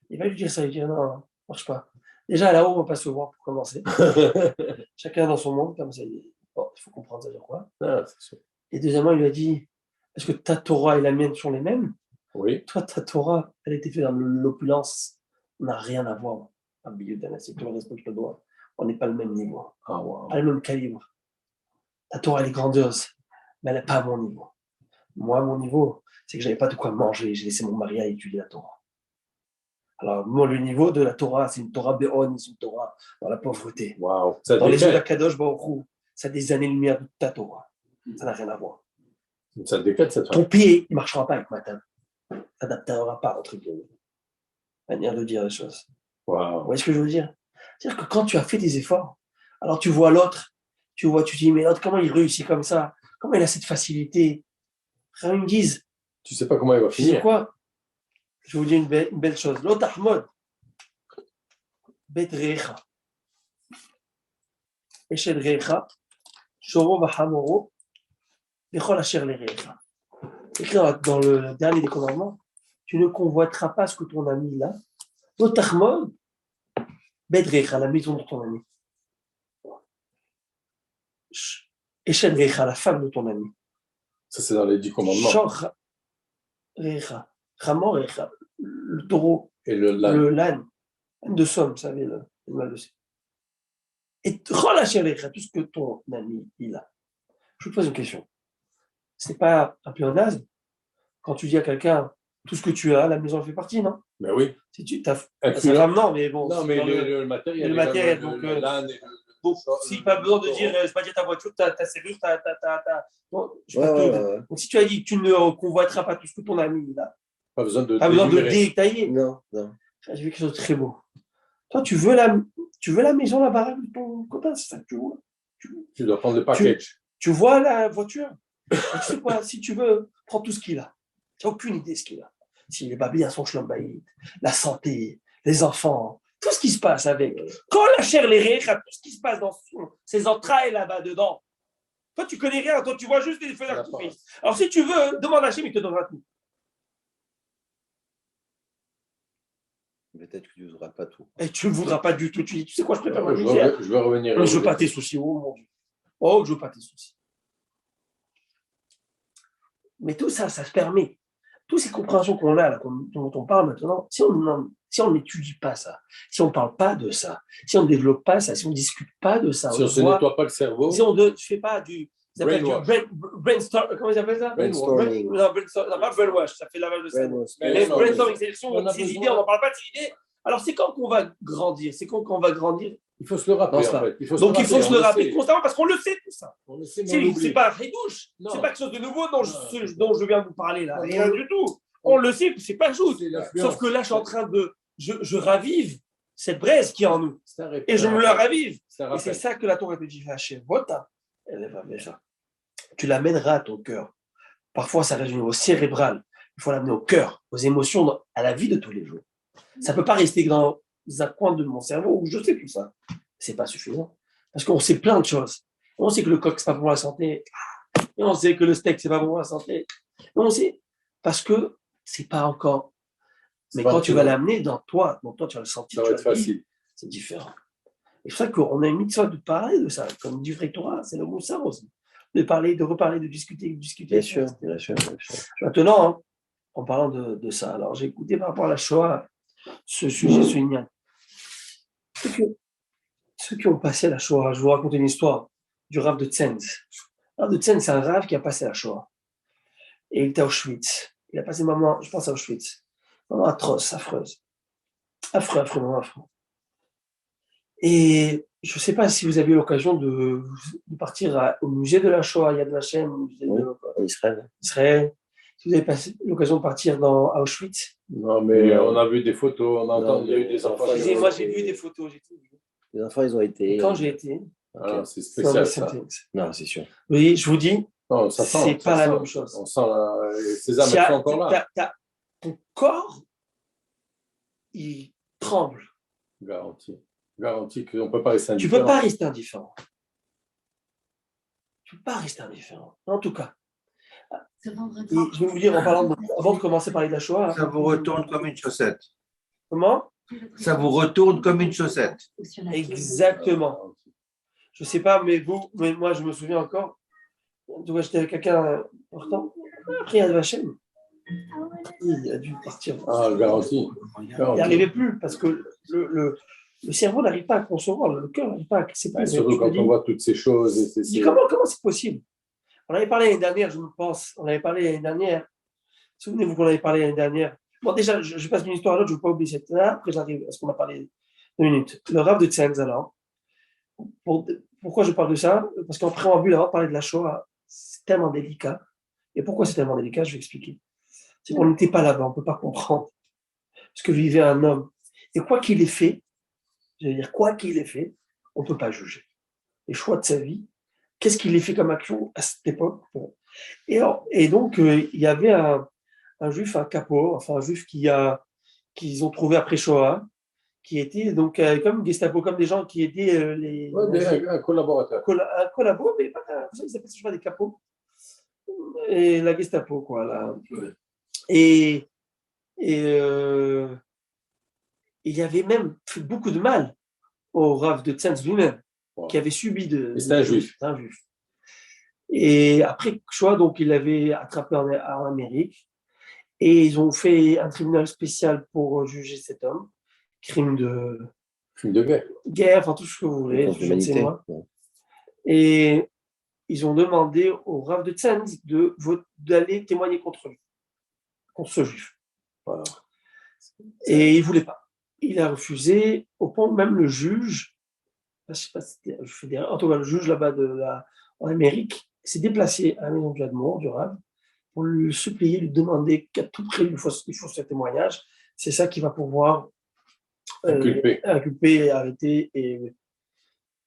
Il va lui dire ça, il dit, non, ça ne marche pas. Déjà, là-haut, on ne va pas se voir pour commencer. Chacun dans son monde, comme ça. Bon, il faut comprendre ça veut dire quoi. Et deuxièmement, il lui a dit, est-ce que ta Torah et la mienne sont les mêmes? Oui. Toi, ta Torah, elle a été faite dans l'opulence. On n'a rien à voir. Rabbi Yehuda Hanassi, tout le respect que je te dois. On n'est pas le même niveau. Pas le même calibre. Ta Torah, elle est grandiose, mais elle n'est pas à mon niveau. Moi, mon niveau, c'est que je n'avais pas de quoi manger. J'ai laissé mon mari à étudier la Torah. Alors, moi, le niveau de la Torah, c'est une Torah béon, c'est une Torah dans la pauvreté. Wow. Dans les yeux d'Akadosh Baruch Hu, ça a des années-lumière de ta Torah. Ça n'a rien à voir. Ça décade cette Ton pied, il ne marchera pas avec ma table. Ça n'adaptera pas, entre guillemets. Manière de dire les choses. Wow. Vous voyez ce que je veux dire? C'est-à-dire que quand tu as fait des efforts, alors tu vois l'autre, tu dis, mais l'autre, comment il réussit comme ça? Comment il a cette facilité? Rien ils me disent. Tu ne sais pas comment il va finir. Tu sais quoi? Je vais vous dire une belle chose. L'autre Ahmad, Bet Recha. Eshel Recha, Shoro Vahamoro, Bechol Asher Le Recha. Écrit dans le dernier des commandements, tu ne convoiteras pas ce que ton ami a. L'autre Ahmad, Bet Recha, la maison de ton ami. Eshel Recha, la femme de ton ami. Ça, c'est dans les 10 commandements. Shor Recha. Ramor Recha, le taureau, et l'âne de somme, vous savez, le mal de ça. Et relâcher Recha, tout ce que ton ami il a. Je vous pose une question. Ce n'est pas un pléonasme quand tu dis à quelqu'un tout ce que tu as, la maison en fait partie, non? Ben oui. Si tu ta femme, non, mais bon. Non, mais le matériel. Le matériel, donc. Si pas besoin de dire, c'est pas dire ta voiture, ta serrure, bon, donc si tu as dit que tu ne convoiteras pas tout ce que ton ami il a, pas besoin de le détailler. Non. J'ai vu quelque chose de très beau. Toi, tu veux la maison, la baraque de ton copain, c'est ça que tu vois. Tu dois prendre le package. Tu vois la voiture. Tu sais quoi, si tu veux, prends tout ce qu'il a. Tu n'as aucune idée de ce qu'il a. S'il est pas bien, son shlombaïd, la santé, les enfants, tout ce qui se passe avec. Quand la chair les récha, tout ce qui se passe dans ses entrailles là-bas dedans. Toi, tu connais rien. Toi, tu vois juste des feux d'artifice. Alors, si tu veux, demande à Hachem, il te donnera tout. Peut-être que tu ne voudras pas tout. Et tu ne voudras pas du tout. Tu dis, tu sais quoi, je préfère ma Je misère. veux revenir. Je ne veux pas tes soucis. Oh mon Dieu. Oh, je ne veux pas tes soucis. Mais tout ça, ça se permet. Toutes ces compréhensions qu'on a, là, dont on parle maintenant, si on n'étudie pas ça, si on ne parle pas de ça, si on ne développe pas ça, si on ne discute pas de ça, si on ne se nettoie pas le cerveau, si on ne fait pas du brainstorm, comment ils appellent ça? Brainstorming. Non, pas brainwash, ça fait lavage de cerveau. Mais brainstorming, c'est ces idées, on n'en parle pas de ces idées. Alors, c'est quand qu'on va grandir? C'est quand qu'on va grandir? il faut se le rappeler, en fait. Donc, il faut se le rappeler constamment parce qu'on le sait, tout ça. On le sait, mais C'est pas Redouche, c'est pas quelque chose de nouveau dont je viens de vous parler là. Rien du tout. On le sait, c'est pas juste. Sauf que là, je suis en train de. Je ravive cette braise qui est en nous. Et je me la ravive. Et c'est ça que la Torah te dit, Vota, elle va déjà. Tu l'amèneras à ton cœur. Parfois, ça reste au niveau cérébral. Il faut l'amener au cœur, aux émotions, à la vie de tous les jours. Ça ne peut pas rester dans un coin de mon cerveau où je sais tout ça. C'est pas suffisant. Parce qu'on sait plein de choses. On sait que le coq, c'est pas bon pour la santé. Et on sait que le steak, c'est pas bon pour la santé. Et on sait. Parce que c'est pas encore. Mais quand tu vas l'amener dans toi, tu vas le sentir. Ça va être facile. C'est différent. Et c'est pour ça qu'on a une mitzvah de parler de ça. Comme du vrai Torah, c'est le moussard aussi. De parler, de reparler, de discuter. Bien sûr. Maintenant, hein, en parlant de ça, alors j'ai écouté par rapport à la Shoah, ce sujet, ce Inyan. Ceux qui ont passé la Shoah, je vais vous raconter une histoire du Rav de Tzemz. Le Rav de Tzemz, c'est un Rav qui a passé la Shoah. Et il était à Auschwitz. Il a passé un moment, je pense à Auschwitz. Vraiment atroce, affreuse. Affreux, vraiment affreux. Et je ne sais pas si vous avez eu l'occasion de partir au musée de la Shoah, Yad Vashem, au musée en Israël. Si vous avez l'occasion de partir à Auschwitz. Non, mais on a vu des photos, on a entendu des enfants. Moi, j'ai vu des photos, j'ai tout vu. Les enfants, ils ont été. Et quand j'ai été. Okay. C'est spécial. Ça. Non, c'est sûr. Oui, je vous dis, c'est pas la même chose. On sent ces âmes sont encore là. Ton corps, il tremble. Garanti qu'on ne peut pas rester indifférent. Tu ne peux pas rester indifférent. Tu ne peux pas rester indifférent. En tout cas. Et je vais vous dire, avant de commencer à parler de la Shoah. Ça vous retourne comme une chaussette. Comment? Ça vous retourne comme une chaussette. Exactement. Je ne sais pas, mais moi, je me souviens encore. J'étais avec quelqu'un important. Après, il y a Hachem. Il a dû partir. Ah, garanti. Il n'y arrivait plus parce que le cerveau n'arrive pas à concevoir, le cœur n'arrive pas à accepter. Surtout quand on voit toutes ces choses. Comment c'est possible? On avait parlé l'année dernière, je me pense. On avait parlé l'année dernière. Souvenez-vous qu'on avait parlé l'année dernière. Bon, déjà, je passe d'une histoire à l'autre, je ne veux pas oublier cette là. Après, j'arrive à ce qu'on a parlé 2 minutes. Le Rav de Tzemz, alors. Pourquoi je parle de ça? Parce qu'en préambule, avant de parler de la Shoah, c'est tellement délicat. Et pourquoi c'est tellement délicat? Je vais expliquer. C'est qu'on n'était pas là-bas, on ne peut pas comprendre ce que vivait un homme. Et quoi qu'il ait fait, je veux dire, quoi qu'il ait fait, on ne peut pas juger. Les choix de sa vie, qu'est-ce qu'il ait fait comme action à cette époque? Et donc, il y avait un juif, un capot, enfin un juif qu'ils ont trouvé après Shoah, qui était donc comme Gestapo, comme des gens qui étaient un collaborateur. Un collaborateur, mais pas, ils appellent ça des capots. Et la Gestapo, quoi. Là. Et il y avait même fait beaucoup de mal au Rav de Tzemz lui-même, qui avait subi c'est un juif. Et après Shoah, donc, il l'avait attrapé en Amérique. Et ils ont fait un tribunal spécial pour juger cet homme. Crime de guerre, enfin tout ce que vous voulez, je ne sais moi. Et ils ont demandé au Rav de Tzemz d'aller témoigner contre lui, contre ce juif. Voilà. Et il ne voulait pas. Il a refusé, au point où même le juge, je ne sais pas si c'était en tout cas le juge là-bas en Amérique, s'est déplacé à la maison du Admour, du Rav, pour lui supplier, lui demander qu'à tout prix il faut ce témoignage. C'est ça qui va pouvoir inculper, arrêter et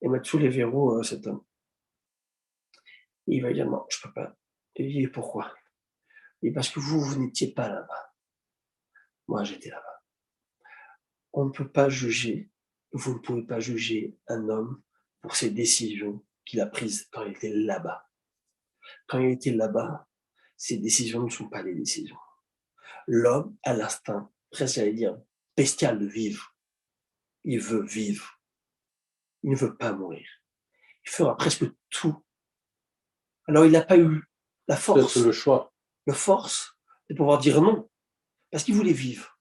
mettre sous les verrous cet homme. Et il va dire non, je ne peux pas. Et il dit pourquoi? Et parce que vous n'étiez pas là-bas. Moi, j'étais là-bas. On ne peut pas juger, vous ne pouvez pas juger un homme pour ses décisions qu'il a prises quand il était là-bas. quand il était là-bas, ces décisions ne sont pas des décisions. L'homme a l'instinct, presque j'allais dire, bestial de vivre. Il veut vivre. Il ne veut pas mourir. Il fera presque tout. Alors il n'a pas eu la force, peut-être le choix. la force de pouvoir dire non, parce qu'il voulait vivre.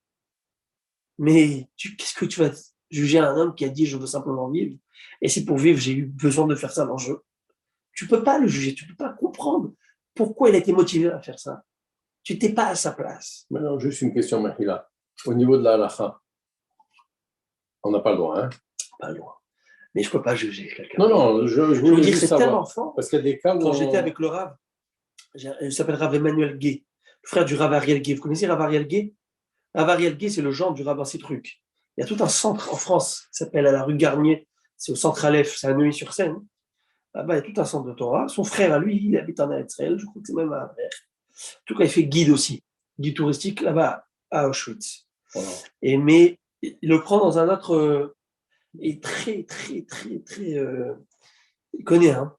Mais qu'est-ce que tu vas juger un homme qui a dit je veux simplement vivre, et c'est pour vivre j'ai eu besoin de faire ça dans le jeu. Tu peux pas le juger, tu peux pas comprendre pourquoi il a été motivé à faire ça. Tu n'étais pas à sa place. Maintenant, juste une question, Mahila. Au niveau de la halakha, on n'a pas le droit, hein? Pas loin. Mais je peux pas juger quelqu'un. Non, je Je voulais veux dire, juste c'est savoir. tellement fort. Parce qu'il y a des cas où Quand j'étais avec le Rav, il s'appelle Rav Emmanuel Gay, le frère du Rav Ariel Gay. Vous connaissez Rav Ariel Gay? Rav Ariel Gay, c'est le genre du Rav Citruc. Il y a tout un centre en France qui s'appelle à la rue Garnier. C'est au centre Aleph, c'est à Neuilly-sur-Seine. Là-bas, il y a tout un centre de Torah. Son frère, à lui, il habite en Israël. Je crois que c'est même à Aver. En tout cas, il fait guide aussi. Guide touristique là-bas à Auschwitz. Voilà. Mais il le prend dans un autre. Il est très. Il connaît, hein.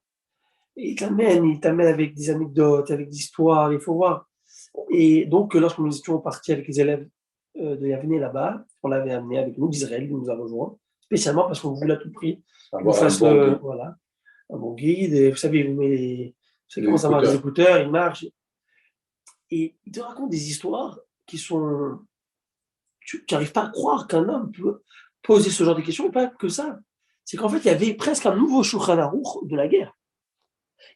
Il t'amène avec des anecdotes, avec des histoires, il faut voir. Et donc, lorsque nous étions partis avec les élèves de Yavne là-bas, on l'avait amené avec nous d'Israël, il nous a rejoints, spécialement parce qu'on voulait à tout prix qu'on fasse un bon guide. Et vous savez, vous savez comment ça marche, les écouteurs, ils marchent. Et il te raconte des histoires qui sont. Tu n'arrives pas à croire qu'un homme peut poser ce genre de questions, et pas que ça. C'est qu'en fait, il y avait presque un nouveau Shulchan Aruch de la guerre.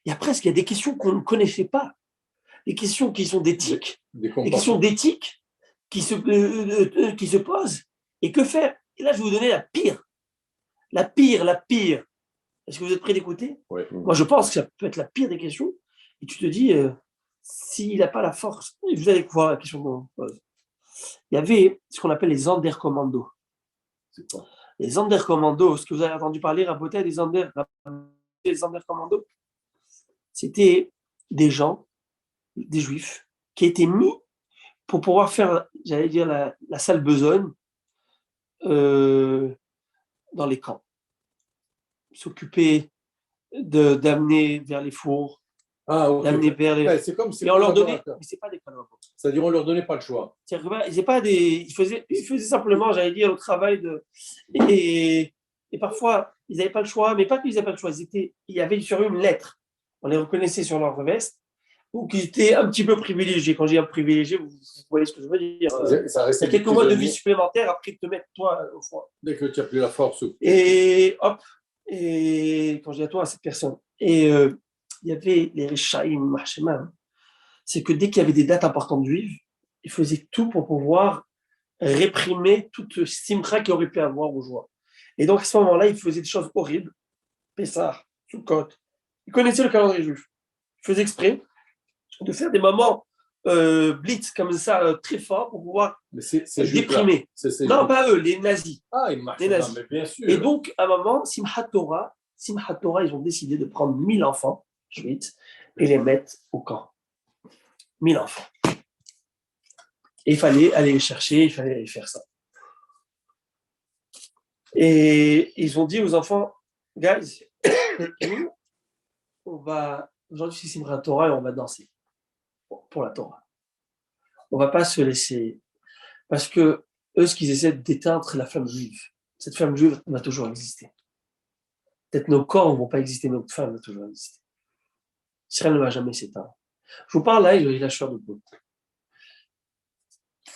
Il y a des questions qu'on ne connaissait pas, des questions qui sont d'éthique, des questions d'éthique qui se posent. Et que faire? Et là, je vais vous donner la pire. Est-ce que vous êtes prêts d'écouter? Oui. Moi, je pense que ça peut être la pire des questions. Et tu te dis, s'il n'a pas la force, vous allez voir la question qu'on pose. Il y avait ce qu'on appelle les Sonderkommando. C'est quoi? Les Sonderkommando, ce que vous avez entendu parler, Rabotai, les Sonderkommando, c'était des gens, des juifs, qui étaient mis pour pouvoir faire, j'allais dire, la sale besogne dans les camps. S'occuper d'amener vers les fours, d'amener vers les. Ouais, c'est comme et on leur donnait, mais c'est pas des collaborateurs. C'est-à-dire, on leur donnait pas le choix. Ils faisaient simplement, j'allais dire, le travail de. Et parfois, ils n'avaient pas le choix, mais pas qu'ils n'avaient pas le choix. Il y avait sur eux une lettre. On les reconnaissait sur leur veste, ou qu'ils étaient un petit peu privilégiés. Quand j'ai un privilégié, vous voyez ce que je veux dire. C'est quelques mois de vie supplémentaires après de te mettre toi au fond. Dès que tu n'as plus la force. Et hop, et quand je dis à toi, à cette personne. Et il y avait les Rishaïm, Marchemam. C'est que dès qu'il y avait des dates importantes juives, ils faisaient tout pour pouvoir réprimer toute simcha qu'il aurait pu avoir aux joies. Et donc à ce moment-là, ils faisaient des choses horribles. Pessah, Sukkot. Ils connaissaient le calendrier juif. Ils faisaient exprès de faire des moments blitz comme ça, très forts pour pouvoir déprimer. Non, pas eux, les nazis. Ah, ils marchent. Les nazis. Mais bien sûr. Et donc, à un moment, Simchat Torah, ils ont décidé de prendre 1000 enfants juifs et les mettre au camp. 1000 enfants. Et il fallait aller les chercher, il fallait aller faire ça. Et ils ont dit aux enfants, guys, aujourd'hui c'est Simchat Torah et on va danser pour la Torah. On ne va pas se laisser, parce que eux, ce qu'ils essaient d'éteindre, c'est la flamme juive. Cette flamme juive va toujours exister. Peut-être nos corps ne vont pas exister, mais notre flamme va toujours exister. Israël ne va jamais s'éteindre. Je vous parle là, il a chaud de peau.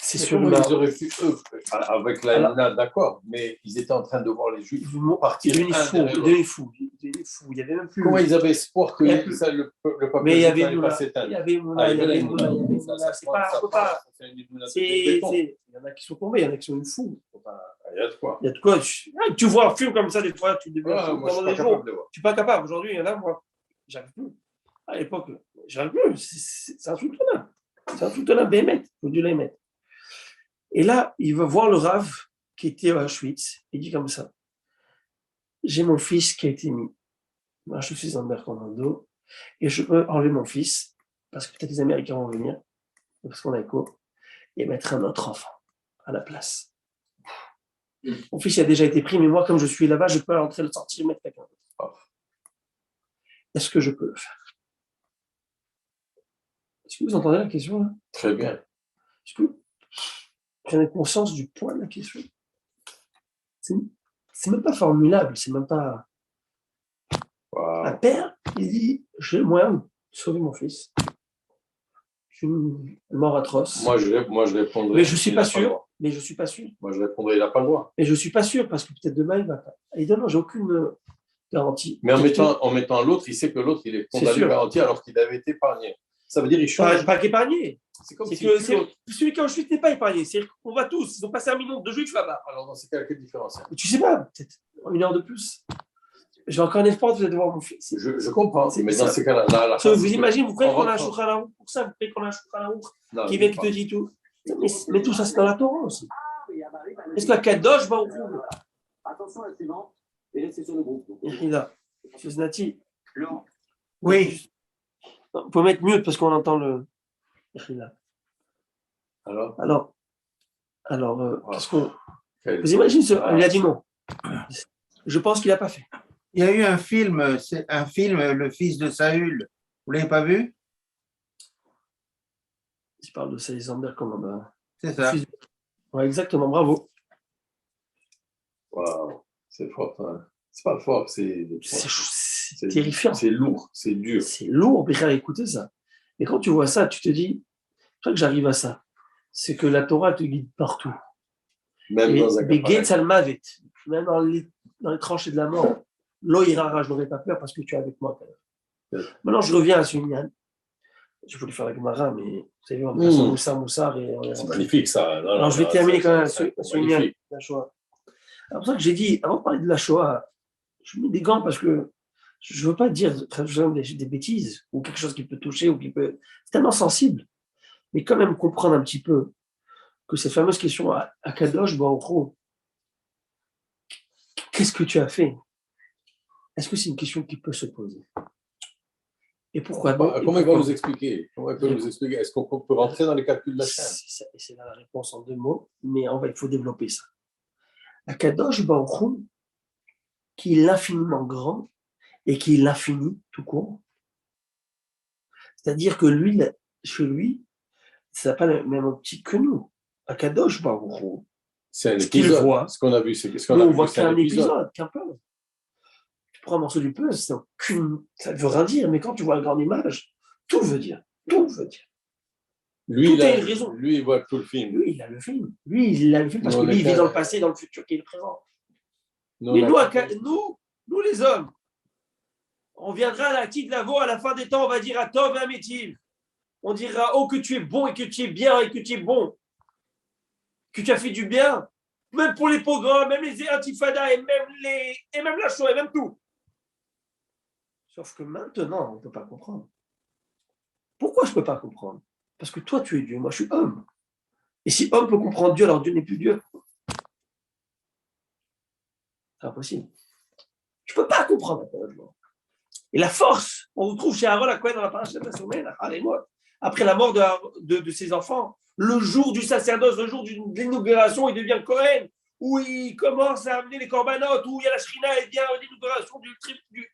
C'est sûr. Ils auraient pu, eux, avec la d'accord, mais ils étaient en train de voir les Juifs partir. Ils devenaient fous. Il y avait même plus. Comment ils avaient espoir que le peuple juif n'allait pas s'éteindre? Il y avait Moula. C'est pas. Il y en a qui sont tombés, il y en a qui sont fous. Il y a de quoi. Il y a de quoi. Tu vois un film comme ça, des fois, tu deviens fou pendant des jours. Je ne suis pas capable. Aujourd'hui, il y en a, moi, j'arrive plus. À l'époque, j'arrive plus. C'est un sultanat. C'est un sultanat bémet. Il faut Dieu les mettre. Et là, il va voir le Rav qui était à Auschwitz. Il dit comme ça: j'ai mon fils qui a été mis. Moi, je suis en Bercommando et je peux enlever mon fils parce que peut-être les Américains vont venir, parce qu'on a écho, et mettre un autre enfant à la place. Mon fils a déjà été pris, mais moi, comme je suis là-bas, je peux rentrer, le sortir, mettre quelqu'un d'autre. Est-ce que je peux le faire? Est-ce que vous entendez la question là? Très bien. Est-ce que vous prenez conscience du poids de la question? C'est même pas formulable, c'est même pas. Wow. Un père, il dit j'ai moyen de sauver mon fils. C'est une mort atroce. Moi, je répondrais. Mais je suis pas sûr. Mais je suis pas sûr. Moi, je répondrais, il n'a pas le droit. Mais je suis pas sûr parce que peut-être demain il va pas. Évidemment, j'ai aucune garantie. Mais en mettant l'autre, il sait que l'autre, il est condamné garantie alors qu'il avait été épargné. Ça veut dire qu'il change. Pas qu'épargné. C'est comme si celui qui ensuite n'est pas épargné. C'est-à-dire qu'on va tous. Ils ont passé 1 million de juifs là-bas. Alors, dans ces cas, quelle différence? Tu sais pas, peut-être 1 heure de plus. J'ai encore un espoir de voir mon fils. Je comprends. Mais dans ces cas-là, vous imaginez, vous croyez qu'on a un Shulchan Aruch pour ça? Vous croyez qu'on a un Shulchan Aruch qui vient qui te dit tout? Mais tout ça, c'est dans la Torah aussi. Est-ce que la Kadosh va au fond? Attention à la suivante, et restez sur le groupe. Il est là. C'est Znati. Oui. Vous pouvez mettre mute parce qu'on entend le. Il est là. Alors, qu'est-ce qu'on. Vous imaginez, il a dit non. Je pense qu'il n'a pas fait. Il y a eu un film, Le fils de Saül. Vous ne l'avez pas vu? Il parle de Alexander comme C'est ça. Ouais, exactement, bravo. Waouh, c'est fort. Hein. C'est pas fort, c'est terrifiant. C'est lourd, c'est dur. C'est lourd, mais écoutez ça. Et quand tu vois ça, tu te dis, je crois que j'arrive à ça. C'est que la Torah te guide partout. Même dans un même dans les tranchées de la mort. L'Oïrara, je n'aurais pas peur parce que tu es avec moi. Maintenant, je reviens à Sunyan. Je voulais faire la Gemara, mais vous savez, on a Moussar et c'est magnifique ça. Alors, je vais terminer quand même Sunyan, la Shoah. C'est pour ça que j'ai dit, avant de parler de la Shoah, je mets des gants parce que je ne veux pas dire des bêtises ou quelque chose qui peut toucher ou qui peut. C'est tellement sensible. Mais quand même comprendre un petit peu que cette fameuse question à Kadosh Baruch Hu, qu'est-ce que tu as fait? Est-ce que c'est une question qui peut se poser? Et pourquoi? Comment il va nous expliquer? Est-ce qu'on peut rentrer dans les calculs de la chaîne? C'est là la réponse en 2 mots, mais il faut développer ça. Akadosh Baruch Hu, qui est l'infiniment grand et qui est l'infini tout court. C'est-à-dire que lui, chez lui, ça n'a pas le même optique que nous. Akadosh Baruch Hu, c'est un épisode. Ce qu'on a vu, c'est qu'on on voit qu'un épisode, qu'un peu. Tu prends un morceau du peu, ça ne veut rien dire, mais quand tu vois la grande image, tout veut dire. Tout veut dire. Lui, il a une raison. Lui, il voit tout le film. Lui, il a le film. Lui, parce que lui, il vit dans le passé, dans le futur, qui est le présent. Mais nous, les hommes, on viendra à la petite lavo, à la fin des temps, on va dire à Tov et à Métiv. On dira, oh, que tu es bon et que tu es bien et que tu es bon. Que tu as fait du bien. Même pour les pogroms, même les intifadas et même la Shoah et même tout. Sauf que maintenant, on ne peut pas comprendre. Pourquoi je ne peux pas comprendre? Parce que toi, tu es Dieu, moi, je suis homme. Et si homme peut comprendre Dieu, alors Dieu n'est plus Dieu. C'est impossible. Je ne peux pas comprendre. Et la force, on retrouve chez Aaron Cohen dans la paracha de la semaine, après la mort de ses enfants, le jour du sacerdoce, le jour de l'inauguration, il devient Cohen, où il commence à amener les corbanotes, où il y a la shrina, et vient l'inauguration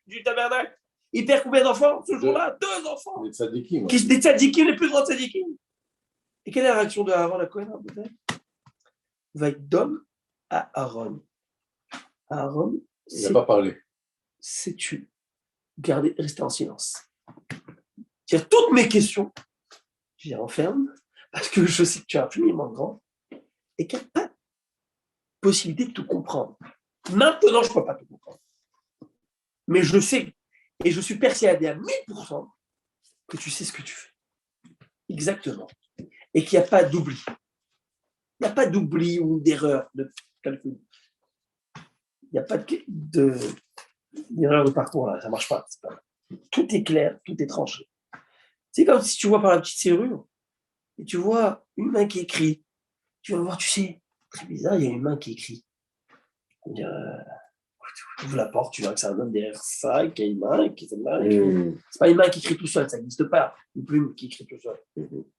du tabernacle. Il perd combien d'enfants ce jour-là? 2 enfants. Des tzadikim. Des tzadikim, les plus grands tzadikim. Et quelle est la réaction de Aaron à Cohen? Va être d'homme à Aaron. Aaron, il n'a pas parlé. Sais-tu rester en silence? C'est-à-dire, toutes mes questions, je les renferme parce que je sais que tu es infiniment grand et qu'il n'y a pas de possibilité de tout comprendre. Maintenant, je ne peux pas tout comprendre. Mais je sais, et je suis persuadé à 1000% que tu sais ce que tu fais. Exactement. Et qu'il n'y a pas d'oubli. Il n'y a pas d'oubli ou d'erreur de calcul. Il n'y a pas d'erreur de parcours là, ça ne marche pas. Tout est clair, tout est tranché. C'est comme si tu vois par la petite serrure et tu vois une main qui écrit. Tu vas voir, tu sais, très bizarre, il y a une main qui écrit. On dirait, tu ouvres la porte, tu vois que c'est un homme derrière ça, qui a une main, qui c'est là. C'est pas une main qui écrit tout seul, ça n'existe pas. Une plume qui écrit tout seul.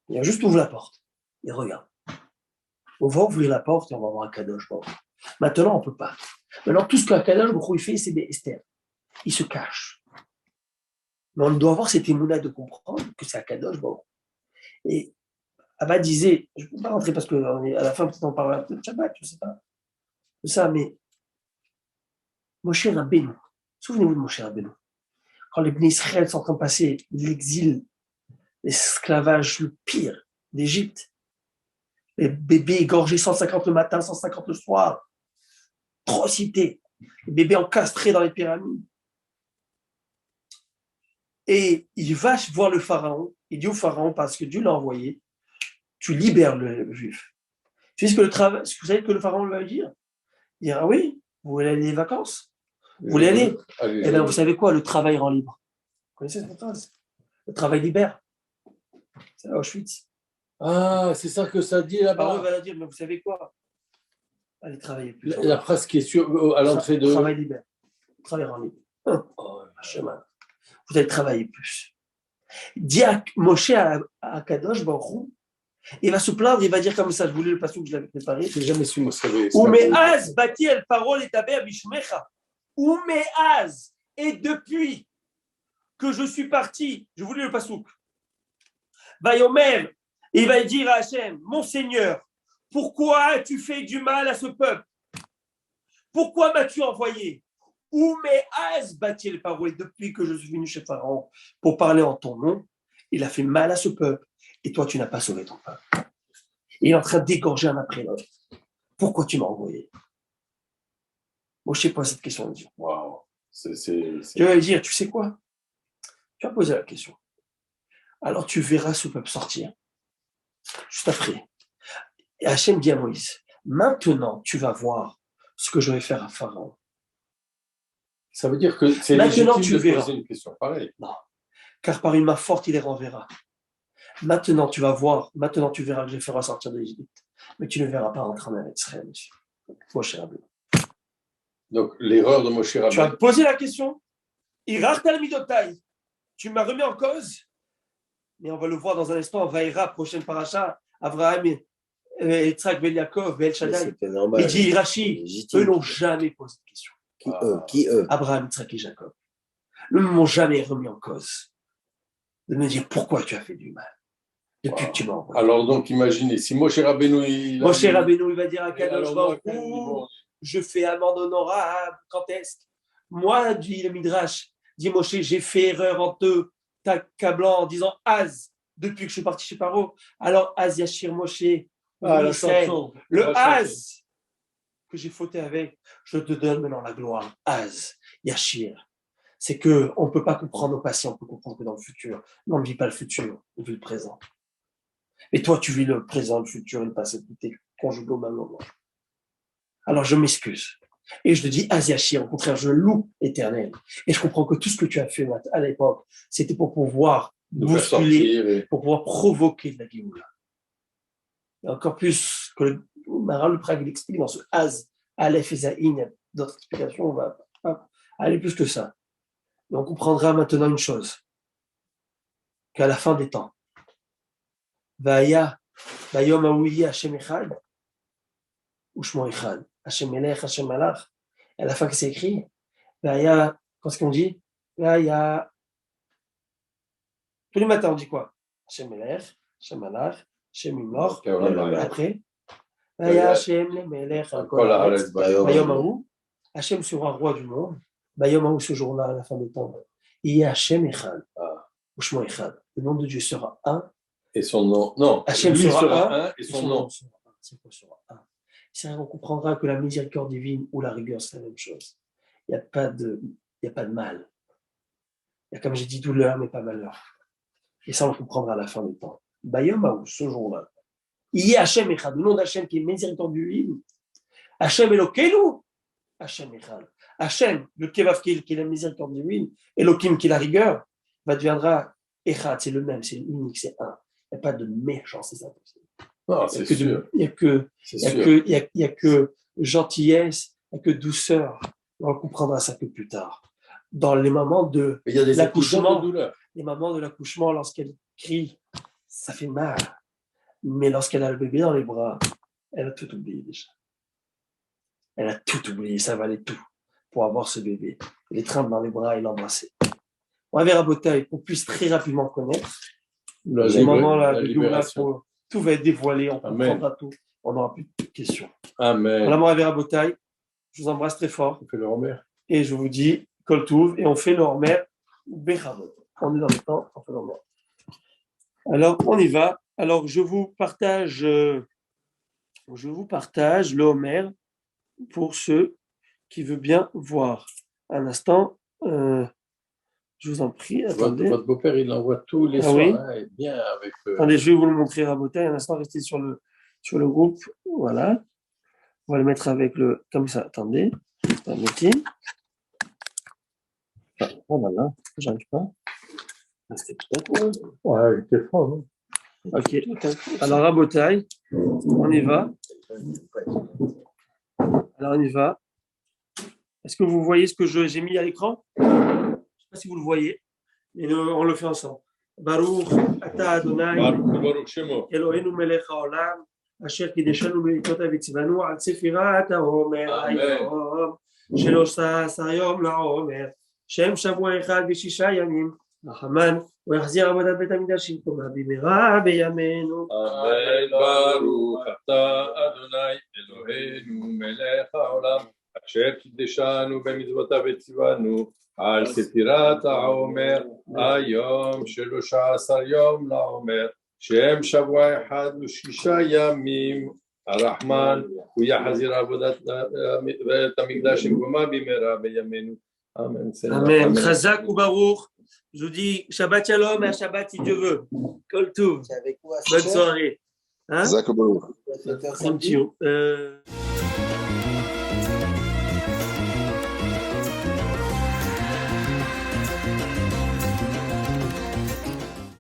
Il juste ouvre la porte et regarde. On va ouvrir la porte et on va voir un Kadosh. Maintenant, on ne peut pas. Maintenant, tout ce qu'un Kadosh il fait, c'est Esther. Il se cache. Mais on doit avoir cette émouna de comprendre que c'est un Kadosh. Et Abba disait, je ne peux pas rentrer parce qu'à la fin, peut-être on parlera de Shabbat, je ne sais pas, de ça, mais Moshe Rabbeinu, souvenez-vous de Moshe Rabbeinu, quand les Bnei Israël sont en train de passer l'exil, l'esclavage le pire d'Égypte, les bébés égorgés 150 le matin, 150 le soir, atrocité, les bébés encastrés dans les pyramides. Et il va voir le pharaon, il dit au pharaon, parce que Dieu l'a envoyé, tu libères le juif. Tu sais ce que vous savez que le pharaon lui va dire? Il dira, oui, vous voulez aller les vacances? Vous voulez aller? Eh bien, vous savez quoi? Le travail rend libre. Vous connaissez cette phrase? Le travail libère. C'est à Auschwitz. Ah, c'est ça que ça dit Le pharaon là-bas. va leur dire, mais vous savez quoi? Allez travailler plus. La phrase qui est à l'entrée de. Travail libère. Travail rend libre. Oh, chemin. Vous allez travailler plus. Dit Moshe à Kadosh Baruch Hu, il va se plaindre, il va dire comme ça, je voulais le passage que je l'avais préparé. Je n'ai jamais su me savoir. Ou me'az bati el parol et taber bishmecha. Ou me'az, et depuis que je suis parti, je voulais le pasouk. Vayomer, il va dire à Hachem, mon Seigneur, pourquoi as-tu fait du mal à ce peuple? Pourquoi m'as-tu envoyé? Ou me'az bati el parol, depuis que je suis venu chez Pharaon pour parler en ton nom, il a fait mal à ce peuple. Et toi, tu n'as pas sauvé ton peuple. Il est en train d'égorger un après l'autre. Pourquoi tu m'as envoyé? Moi, je ne sais pas cette question. Waouh. Je vais lui dire, tu sais quoi? Tu vas poser la question. Alors, tu verras ce peuple sortir. Juste après. Et Hachem dit à Moïse, maintenant, tu vas voir ce que je vais faire à Pharaon. Ça veut dire que c'est maintenant, légitime tu de verras. poser une question pareille. Non. Car par une main forte, il les renverra. Maintenant, tu vas voir, maintenant, tu verras que je vais faire ressortir de l'Égypte. Mais tu ne verras pas rentrer en Israël. Moshe Rabbeinu. Donc, l'erreur de Moshe Rabbeinu. Tu as posé la question. Irar Talmidotai. Tu m'as remis en cause. Mais on va le voir dans un instant. Vaïra, prochaine paracha. Abraham, Yitzhak, Ben Yaakov, Ben Shaddai. Il dit Rashi. Eux n'ont jamais posé de question. Qui eux Abraham, Yitzhak et Jacob. Eux ne m'ont jamais remis en cause. De me dire pourquoi tu as fait du mal. Depuis que tu m'as envoyé. Alors donc, imaginez, si Moshe Rabbeinu... Moshe Rabbeinu, il va dire à Kadosh Baruch Hu, je fais amende honorable, quand est-ce? Moi, dit le Midrash, dit Moshe, j'ai fait erreur en te t'accablant en disant Az, depuis que je suis parti chez Paro. Alors Az Yashir Moshe, le Az que j'ai fauté avec, je te donne maintenant la gloire. Az, Yashir. C'est qu'on ne peut pas comprendre nos passés, on peut comprendre que dans le futur. Mais on ne vit pas le futur, on vit le présent. Et toi, tu vis le présent, le futur et le passé, tout est conjugué au même moment. Alors, je m'excuse. Et je te dis, Asiachir, au contraire, je loue l'Éternel. Et je comprends que tout ce que tu as fait à l'époque, c'était pour pouvoir bousculer, pour pouvoir provoquer de la Géoula. Et encore plus que le Maral le Prague l'explique dans ce Az, Aleph et Zaïn, il y a d'autres explications, on va pas aller plus que ça. Et on comprendra maintenant une chose, qu'à la fin des temps, Vaya, Vayom Aouyi Hashem Echad, ou Shmo Echad, Hashem Melech, Hashem Malach. Et à la fin, que c'est écrit, Vaya, qu'est-ce qu'on dit? Vaya. Tous les matins, on dit quoi? Hashem Melech, Hashem Malach, Hashem Imloch. Après, Vaya Hashem Melech, Vayom Aou, Hashem sera roi du monde. Vayom Aou, ce jour-là, à la fin des temps, il y a Hashem Echad, ou Shmo Echad. Le nom de Dieu sera un. Et son nom, non, Hachem lui sera un et son nom. Sera un. C'est vrai qu'on comprendra que la miséricorde divine ou la rigueur, c'est la même chose. Il n'y a pas de mal. Il y a, comme j'ai dit, douleur, mais pas malheur. Et ça, on comprendra à la fin du temps. Bayom, ce jour-là, il y a Hachem Echad, le nom d'Hachem qui est miséricorde divine. Hachem Elokeinu, Hachem Echad. Hachem, le Kevav qui est la miséricorde divine, Elokim qui est la rigueur, deviendra Echad, c'est le même, c'est unique, c'est un. Il n'y a pas de méchance, c'est impossible. Non, c'est sûr. Il n'y a que gentillesse, il n'y a que douceur. On comprendra ça que plus tard. Dans les moments de l'accouchement, les moments de l'accouchement, lorsqu'elle crie, ça fait mal. Mais lorsqu'elle a le bébé dans les bras, elle a tout oublié déjà. Elle a tout oublié, ça valait tout pour avoir ce bébé. Les tremper dans les bras et l'embrasser. On va vers Rabotai, qu'on puisse très rapidement connaître. C'est maintenant la libération. Tout va être dévoilé, on Amen. comprendra tout. On n'aura plus de questions. Amen. Voilà, mon Rabbi Rabotai, je vous embrasse très fort. On fait le Homer. Et je vous dis, Kol Touv, et on fait le Homer Bechamot. On est dans le temps, on fait le Homer. Alors, on y va. Alors, je vous partage le Homer pour ceux qui veulent bien voir. Un instant, je vous en prie, attendez. Votre beau-père, il envoie tous les soirs. Oui. Hein, et bien avec. Attendez, je vais vous le montrer, Rabotai. Un instant, restez sur le groupe. Voilà. On va le mettre avec comme ça. Attendez. Permettez. Oh là là, j'arrive pas. C'était peut-être. Ouais, il était fort, non? Ok. Alors, Rabotai, on y va. Alors, on y va. Est-ce que vous voyez ce que j'ai mis à l'écran? Je ne sais pas si vous le voyez, mais on le fait ensemble. Baruch Ata Adonai Baruch Shemo. Eloheinu melech haolam asher kideshanu b'mitzvot v'tzivanu al sefirat haomer hayom shelosh asar yom la'omer shem shavua echad v'shisha yamim לחמן ויחזיר עבודת בית המקדש במקומה במהרה בימינו. אמן. ברוך אתה אדוני אלוהינו מלך העולם אשר קידשנו במצוותיו וציוונו על ספירת העומר היום 13 יום לעומר שהם שבוע אחד ושישה ימים. הרחמן הוא יחזיר עבודת בית המקדש במקומה במהרה בימינו. Amen. Amen. Chazak ou Baruch. Je vous dis Shabbat Shalom et un Shabbat si Dieu veut. Kol Touv. Bonne soirée. Hein? Zach Baruch. Thank you.